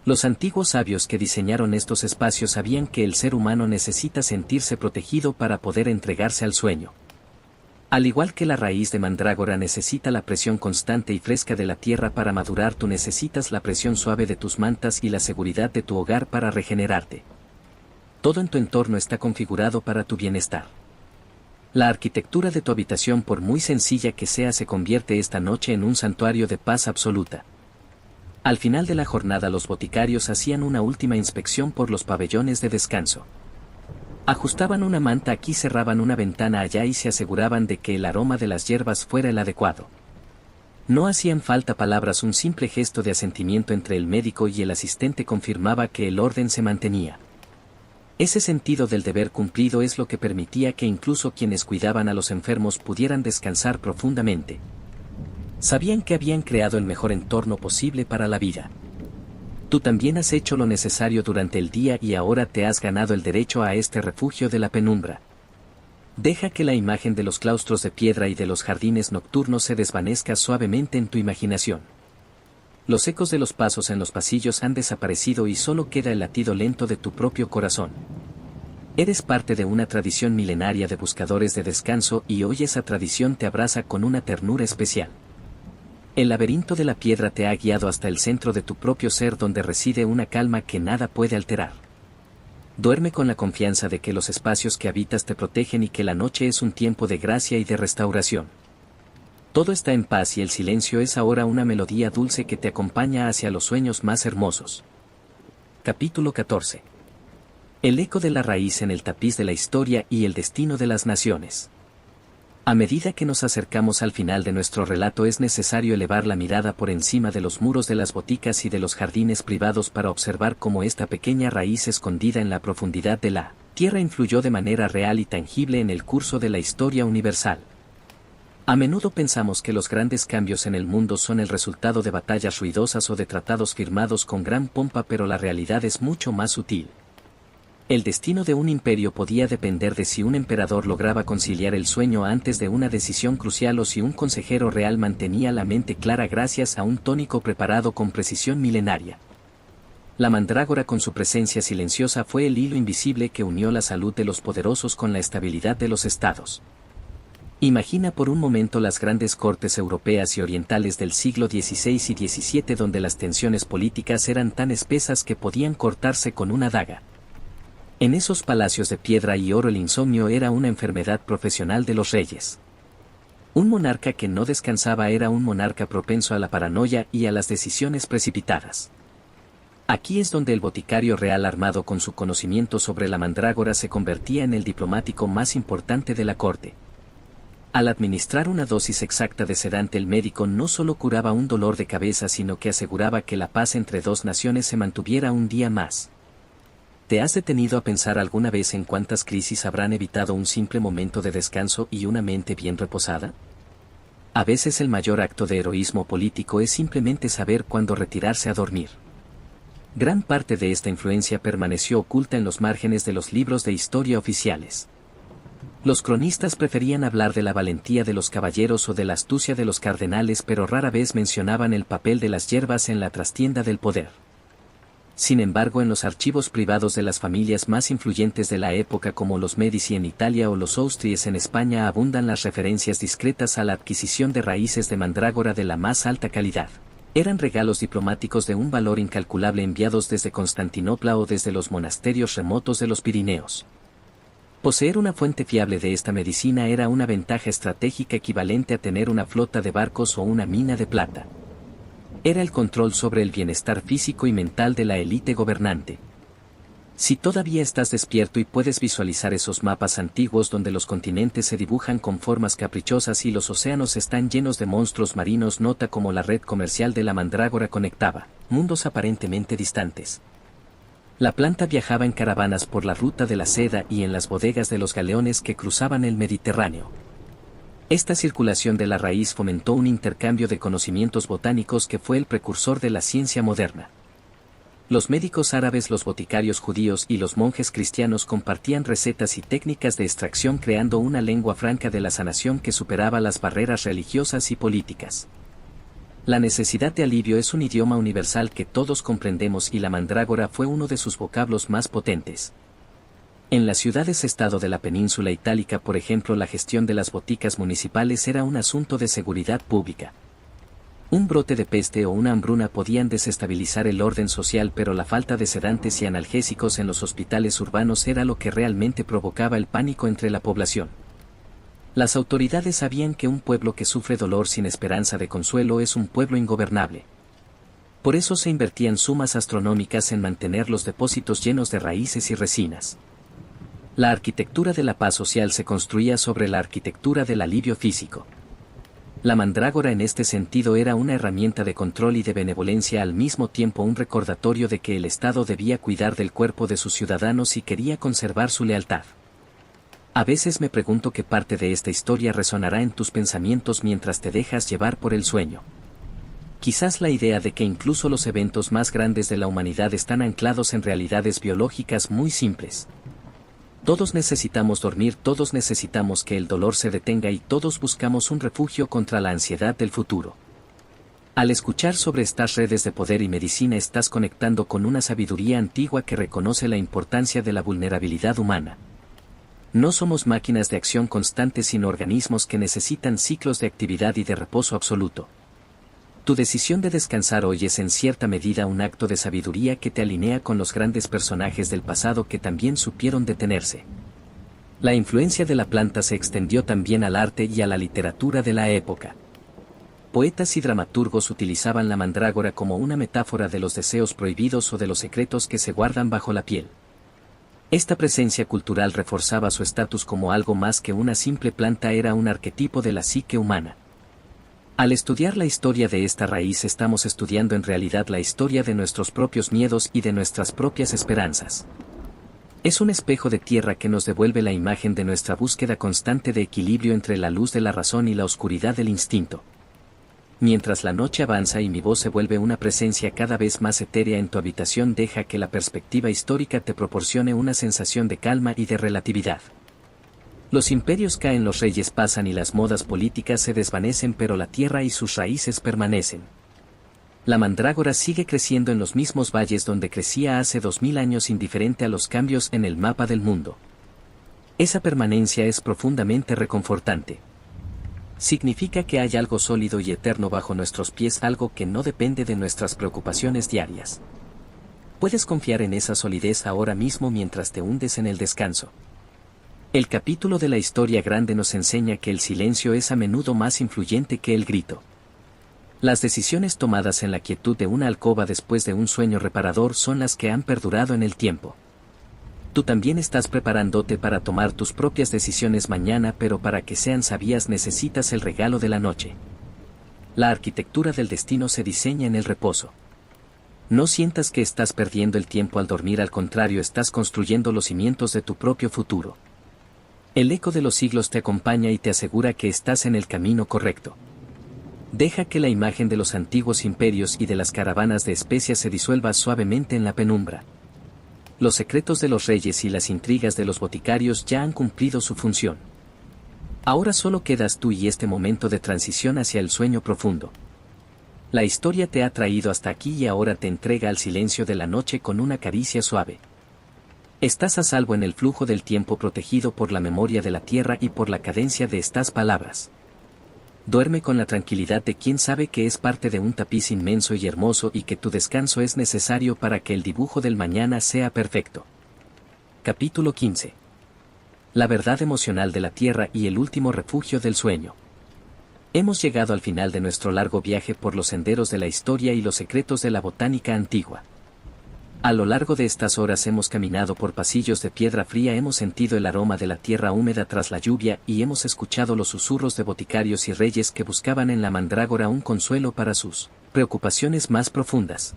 Los antiguos sabios que diseñaron estos espacios sabían que el ser humano necesita sentirse protegido para poder entregarse al sueño. Al igual que la raíz de mandrágora necesita la presión constante y fresca de la tierra para madurar, tú necesitas la presión suave de tus mantas y la seguridad de tu hogar para regenerarte. Todo en tu entorno está configurado para tu bienestar. La arquitectura de tu habitación, por muy sencilla que sea, se convierte esta noche en un santuario de paz absoluta. Al final de la jornada los boticarios hacían una última inspección por los pabellones de descanso. Ajustaban una manta aquí, cerraban una ventana allá y se aseguraban de que el aroma de las hierbas fuera el adecuado. No hacían falta palabras, un simple gesto de asentimiento entre el médico y el asistente confirmaba que el orden se mantenía. Ese sentido del deber cumplido es lo que permitía que incluso quienes cuidaban a los enfermos pudieran descansar profundamente. Sabían que habían creado el mejor entorno posible para la vida. Tú también has hecho lo necesario durante el día y ahora te has ganado el derecho a este refugio de la penumbra. Deja que la imagen de los claustros de piedra y de los jardines nocturnos se desvanezca suavemente en tu imaginación. Los ecos de los pasos en los pasillos han desaparecido y solo queda el latido lento de tu propio corazón. Eres parte de una tradición milenaria de buscadores de descanso y hoy esa tradición te abraza con una ternura especial. El laberinto de la piedra te ha guiado hasta el centro de tu propio ser, donde reside una calma que nada puede alterar. Duerme con la confianza de que los espacios que habitas te protegen y que la noche es un tiempo de gracia y de restauración. Todo está en paz y el silencio es ahora una melodía dulce que te acompaña hacia los sueños más hermosos. Capítulo 14. El eco de la raíz en el tapiz de la historia y el destino de las naciones. A medida que nos acercamos al final de nuestro relato es necesario elevar la mirada por encima de los muros de las boticas y de los jardines privados para observar cómo esta pequeña raíz escondida en la profundidad de la tierra influyó de manera real y tangible en el curso de la historia universal. A menudo pensamos que los grandes cambios en el mundo son el resultado de batallas ruidosas o de tratados firmados con gran pompa, pero la realidad es mucho más sutil. El destino de un imperio podía depender de si un emperador lograba conciliar el sueño antes de una decisión crucial o si un consejero real mantenía la mente clara gracias a un tónico preparado con precisión milenaria. La mandrágora con su presencia silenciosa fue el hilo invisible que unió la salud de los poderosos con la estabilidad de los estados. Imagina por un momento las grandes cortes europeas y orientales del siglo XVI y XVII donde las tensiones políticas eran tan espesas que podían cortarse con una daga. En esos palacios de piedra y oro el insomnio era una enfermedad profesional de los reyes. Un monarca que no descansaba era un monarca propenso a la paranoia y a las decisiones precipitadas. Aquí es donde el boticario real armado con su conocimiento sobre la mandrágora se convertía en el diplomático más importante de la corte. Al administrar una dosis exacta de sedante el médico no solo curaba un dolor de cabeza sino que aseguraba que la paz entre dos naciones se mantuviera un día más. ¿Te has detenido a pensar alguna vez en cuántas crisis habrán evitado un simple momento de descanso y una mente bien reposada? A veces el mayor acto de heroísmo político es simplemente saber cuándo retirarse a dormir. Gran parte de esta influencia permaneció oculta en los márgenes de los libros de historia oficiales. Los cronistas preferían hablar de la valentía de los caballeros o de la astucia de los cardenales, pero rara vez mencionaban el papel de las hierbas en la trastienda del poder. Sin embargo, en los archivos privados de las familias más influyentes de la época como los Medici en Italia o los Austries en España abundan las referencias discretas a la adquisición de raíces de mandrágora de la más alta calidad. Eran regalos diplomáticos de un valor incalculable enviados desde Constantinopla o desde los monasterios remotos de los Pirineos. Poseer una fuente fiable de esta medicina era una ventaja estratégica equivalente a tener una flota de barcos o una mina de plata. Era el control sobre el bienestar físico y mental de la élite gobernante. Si todavía estás despierto y puedes visualizar esos mapas antiguos donde los continentes se dibujan con formas caprichosas y los océanos están llenos de monstruos marinos, nota cómo la red comercial de la mandrágora conectaba mundos aparentemente distantes. La planta viajaba en caravanas por la ruta de la seda y en las bodegas de los galeones que cruzaban el Mediterráneo. Esta circulación de la raíz fomentó un intercambio de conocimientos botánicos que fue el precursor de la ciencia moderna. Los médicos árabes, los boticarios judíos y los monjes cristianos compartían recetas y técnicas de extracción creando una lengua franca de la sanación que superaba las barreras religiosas y políticas. La necesidad de alivio es un idioma universal que todos comprendemos y la mandrágora fue uno de sus vocablos más potentes. En las ciudades-estado de la península itálica, por ejemplo, la gestión de las boticas municipales era un asunto de seguridad pública. Un brote de peste o una hambruna podían desestabilizar el orden social, pero la falta de sedantes y analgésicos en los hospitales urbanos era lo que realmente provocaba el pánico entre la población. Las autoridades sabían que un pueblo que sufre dolor sin esperanza de consuelo es un pueblo ingobernable. Por eso se invertían sumas astronómicas en mantener los depósitos llenos de raíces y resinas. La arquitectura de la paz social se construía sobre la arquitectura del alivio físico. La mandrágora en este sentido era una herramienta de control y de benevolencia, al mismo tiempo un recordatorio de que el Estado debía cuidar del cuerpo de sus ciudadanos y quería conservar su lealtad. A veces me pregunto qué parte de esta historia resonará en tus pensamientos mientras te dejas llevar por el sueño. Quizás la idea de que incluso los eventos más grandes de la humanidad están anclados en realidades biológicas muy simples. Todos necesitamos dormir, todos necesitamos que el dolor se detenga y todos buscamos un refugio contra la ansiedad del futuro. Al escuchar sobre estas redes de poder y medicina estás conectando con una sabiduría antigua que reconoce la importancia de la vulnerabilidad humana. No somos máquinas de acción constante sino organismos que necesitan ciclos de actividad y de reposo absoluto. Tu decisión de descansar hoy es en cierta medida un acto de sabiduría que te alinea con los grandes personajes del pasado que también supieron detenerse. La influencia de la planta se extendió también al arte y a la literatura de la época. Poetas y dramaturgos utilizaban la mandrágora como una metáfora de los deseos prohibidos o de los secretos que se guardan bajo la piel. Esta presencia cultural reforzaba su estatus como algo más que una simple planta, era un arquetipo de la psique humana. Al estudiar la historia de esta raíz estamos estudiando en realidad la historia de nuestros propios miedos y de nuestras propias esperanzas. Es un espejo de tierra que nos devuelve la imagen de nuestra búsqueda constante de equilibrio entre la luz de la razón y la oscuridad del instinto. Mientras la noche avanza y mi voz se vuelve una presencia cada vez más etérea en tu habitación, deja que la perspectiva histórica te proporcione una sensación de calma y de relatividad. Los imperios caen, los reyes pasan y las modas políticas se desvanecen, pero la tierra y sus raíces permanecen. La mandrágora sigue creciendo en los mismos valles donde crecía hace 2000 años, indiferente a los cambios en el mapa del mundo. Esa permanencia es profundamente reconfortante. Significa que hay algo sólido y eterno bajo nuestros pies, algo que no depende de nuestras preocupaciones diarias. Puedes confiar en esa solidez ahora mismo mientras te hundes en el descanso. El capítulo de la historia grande nos enseña que el silencio es a menudo más influyente que el grito. Las decisiones tomadas en la quietud de una alcoba después de un sueño reparador son las que han perdurado en el tiempo. Tú también estás preparándote para tomar tus propias decisiones mañana, pero para que sean sabias necesitas el regalo de la noche. La arquitectura del destino se diseña en el reposo. No sientas que estás perdiendo el tiempo al dormir, al contrario, estás construyendo los cimientos de tu propio futuro. El eco de los siglos te acompaña y te asegura que estás en el camino correcto. Deja que la imagen de los antiguos imperios y de las caravanas de especias se disuelva suavemente en la penumbra. Los secretos de los reyes y las intrigas de los boticarios ya han cumplido su función. Ahora solo quedas tú y este momento de transición hacia el sueño profundo. La historia te ha traído hasta aquí y ahora te entrega al silencio de la noche con una caricia suave. Estás a salvo en el flujo del tiempo, protegido por la memoria de la tierra y por la cadencia de estas palabras. Duerme con la tranquilidad de quien sabe que es parte de un tapiz inmenso y hermoso y que tu descanso es necesario para que el dibujo del mañana sea perfecto. Capítulo 15. La verdad emocional de la Tierra y el último refugio del sueño. Hemos llegado al final de nuestro largo viaje por los senderos de la historia y los secretos de la botánica antigua. A lo largo de estas horas hemos caminado por pasillos de piedra fría, hemos sentido el aroma de la tierra húmeda tras la lluvia y hemos escuchado los susurros de boticarios y reyes que buscaban en la mandrágora un consuelo para sus preocupaciones más profundas.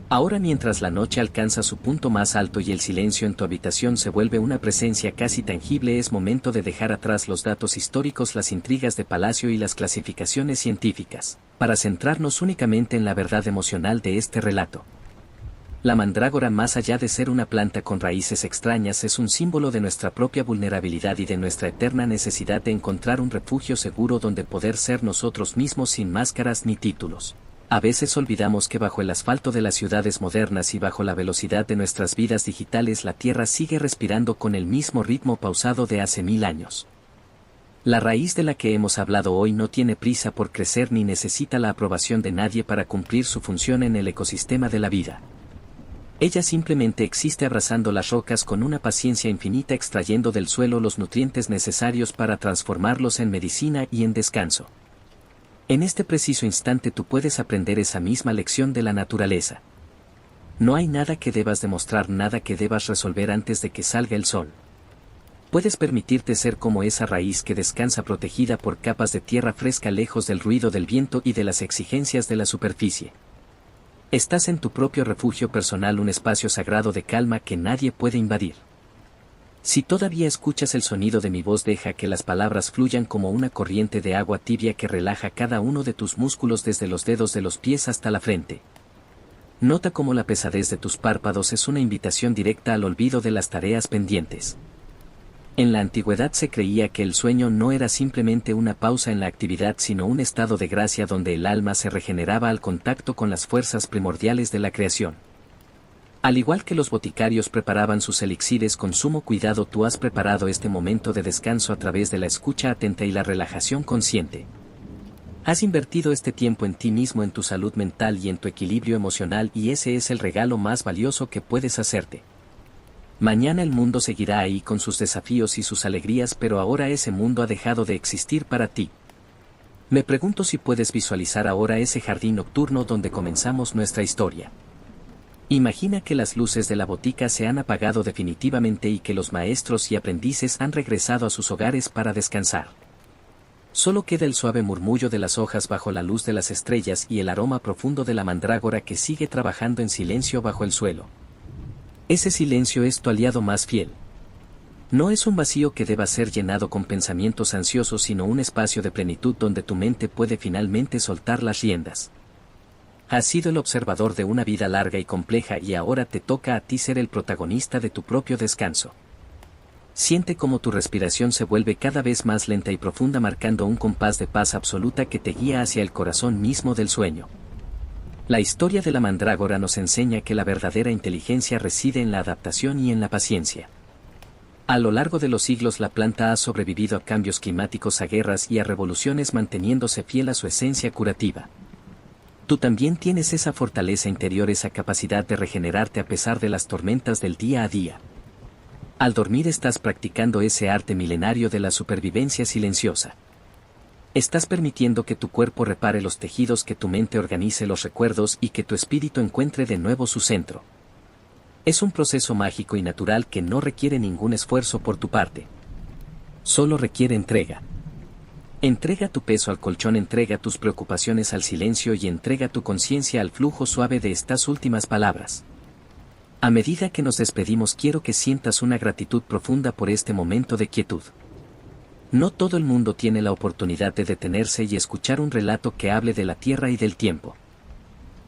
Ahora, mientras la noche alcanza su punto más alto y el silencio en tu habitación se vuelve una presencia casi tangible, es momento de dejar atrás los datos históricos, las intrigas de palacio y las clasificaciones científicas, para centrarnos únicamente en la verdad emocional de este relato. La mandrágora, más allá de ser una planta con raíces extrañas, es un símbolo de nuestra propia vulnerabilidad y de nuestra eterna necesidad de encontrar un refugio seguro donde poder ser nosotros mismos sin máscaras ni títulos. A veces olvidamos que bajo el asfalto de las ciudades modernas y bajo la velocidad de nuestras vidas digitales, la Tierra sigue respirando con el mismo ritmo pausado de hace 1000 años. La raíz de la que hemos hablado hoy no tiene prisa por crecer ni necesita la aprobación de nadie para cumplir su función en el ecosistema de la vida. Ella simplemente existe abrazando las rocas con una paciencia infinita, extrayendo del suelo los nutrientes necesarios para transformarlos en medicina y en descanso. En este preciso instante tú puedes aprender esa misma lección de la naturaleza. No hay nada que debas demostrar, nada que debas resolver antes de que salga el sol. Puedes permitirte ser como esa raíz que descansa protegida por capas de tierra fresca, lejos del ruido del viento y de las exigencias de la superficie. Estás en tu propio refugio personal, un espacio sagrado de calma que nadie puede invadir. Si todavía escuchas el sonido de mi voz, deja que las palabras fluyan como una corriente de agua tibia que relaja cada uno de tus músculos desde los dedos de los pies hasta la frente. Nota cómo la pesadez de tus párpados es una invitación directa al olvido de las tareas pendientes. En la antigüedad se creía que el sueño no era simplemente una pausa en la actividad, sino un estado de gracia donde el alma se regeneraba al contacto con las fuerzas primordiales de la creación. Al igual que los boticarios preparaban sus elixires con sumo cuidado, tú has preparado este momento de descanso a través de la escucha atenta y la relajación consciente. Has invertido este tiempo en ti mismo, en tu salud mental y en tu equilibrio emocional, y ese es el regalo más valioso que puedes hacerte. Mañana el mundo seguirá ahí con sus desafíos y sus alegrías, pero ahora ese mundo ha dejado de existir para ti. Me pregunto si puedes visualizar ahora ese jardín nocturno donde comenzamos nuestra historia. Imagina que las luces de la botica se han apagado definitivamente y que los maestros y aprendices han regresado a sus hogares para descansar. Solo queda el suave murmullo de las hojas bajo la luz de las estrellas y el aroma profundo de la mandrágora que sigue trabajando en silencio bajo el suelo. Ese silencio es tu aliado más fiel. No es un vacío que deba ser llenado con pensamientos ansiosos, sino un espacio de plenitud donde tu mente puede finalmente soltar las riendas. Has sido el observador de una vida larga y compleja y ahora te toca a ti ser el protagonista de tu propio descanso. Siente cómo tu respiración se vuelve cada vez más lenta y profunda, marcando un compás de paz absoluta que te guía hacia el corazón mismo del sueño. La historia de la mandrágora nos enseña que la verdadera inteligencia reside en la adaptación y en la paciencia. A lo largo de los siglos la planta ha sobrevivido a cambios climáticos, a guerras y a revoluciones, manteniéndose fiel a su esencia curativa. Tú también tienes esa fortaleza interior, esa capacidad de regenerarte a pesar de las tormentas del día a día. Al dormir estás practicando ese arte milenario de la supervivencia silenciosa. Estás permitiendo que tu cuerpo repare los tejidos, que tu mente organice los recuerdos y que tu espíritu encuentre de nuevo su centro. Es un proceso mágico y natural que no requiere ningún esfuerzo por tu parte. Solo requiere entrega. Entrega tu peso al colchón, entrega tus preocupaciones al silencio y entrega tu conciencia al flujo suave de estas últimas palabras. A medida que nos despedimos, quiero que sientas una gratitud profunda por este momento de quietud. No todo el mundo tiene la oportunidad de detenerse y escuchar un relato que hable de la tierra y del tiempo.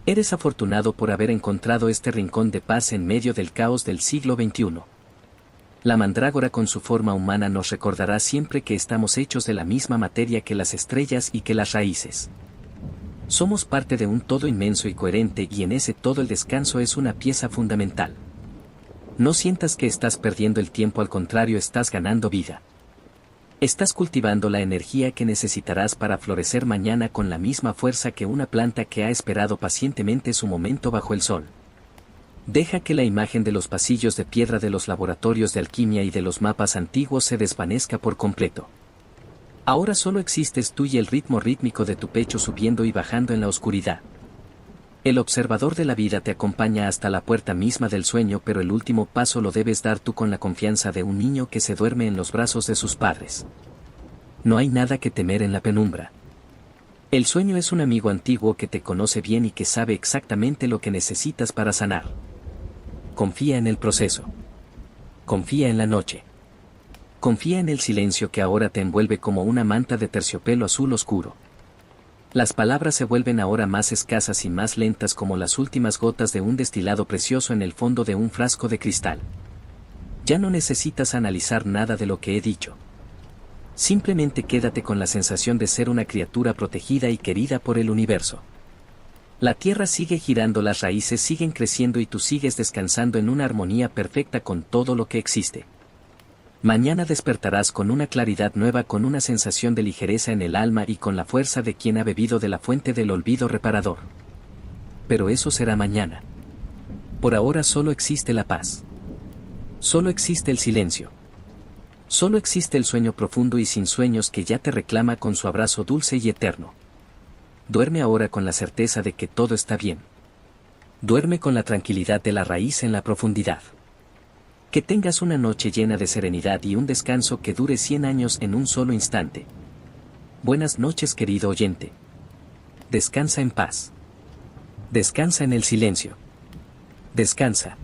Eres afortunado por haber encontrado este rincón de paz en medio del caos del siglo XXI. La mandrágora con su forma humana nos recordará siempre que estamos hechos de la misma materia que las estrellas y que las raíces. Somos parte de un todo inmenso y coherente, y en ese todo el descanso es una pieza fundamental. No sientas que estás perdiendo el tiempo, al contrario, estás ganando vida. Estás cultivando la energía que necesitarás para florecer mañana con la misma fuerza que una planta que ha esperado pacientemente su momento bajo el sol. Deja que la imagen de los pasillos de piedra de los laboratorios de alquimia y de los mapas antiguos se desvanezca por completo. Ahora solo existes tú y el ritmo rítmico de tu pecho subiendo y bajando en la oscuridad. El observador de la vida te acompaña hasta la puerta misma del sueño, pero el último paso lo debes dar tú con la confianza de un niño que se duerme en los brazos de sus padres. No hay nada que temer en la penumbra. El sueño es un amigo antiguo que te conoce bien y que sabe exactamente lo que necesitas para sanar. Confía en el proceso. Confía en la noche. Confía en el silencio que ahora te envuelve como una manta de terciopelo azul oscuro. Las palabras se vuelven ahora más escasas y más lentas, como las últimas gotas de un destilado precioso en el fondo de un frasco de cristal. Ya no necesitas analizar nada de lo que he dicho. Simplemente quédate con la sensación de ser una criatura protegida y querida por el universo. La tierra sigue girando, las raíces siguen creciendo y tú sigues descansando en una armonía perfecta con todo lo que existe. Mañana despertarás con una claridad nueva, con una sensación de ligereza en el alma y con la fuerza de quien ha bebido de la fuente del olvido reparador. Pero eso será mañana. Por ahora solo existe la paz. Solo existe el silencio. Solo existe el sueño profundo y sin sueños que ya te reclama con su abrazo dulce y eterno. Duerme ahora con la certeza de que todo está bien. Duerme con la tranquilidad de la raíz en la profundidad. Que tengas una noche llena de serenidad y un descanso que dure 100 años en un solo instante. Buenas noches, querido oyente. Descansa en paz. Descansa en el silencio. Descansa.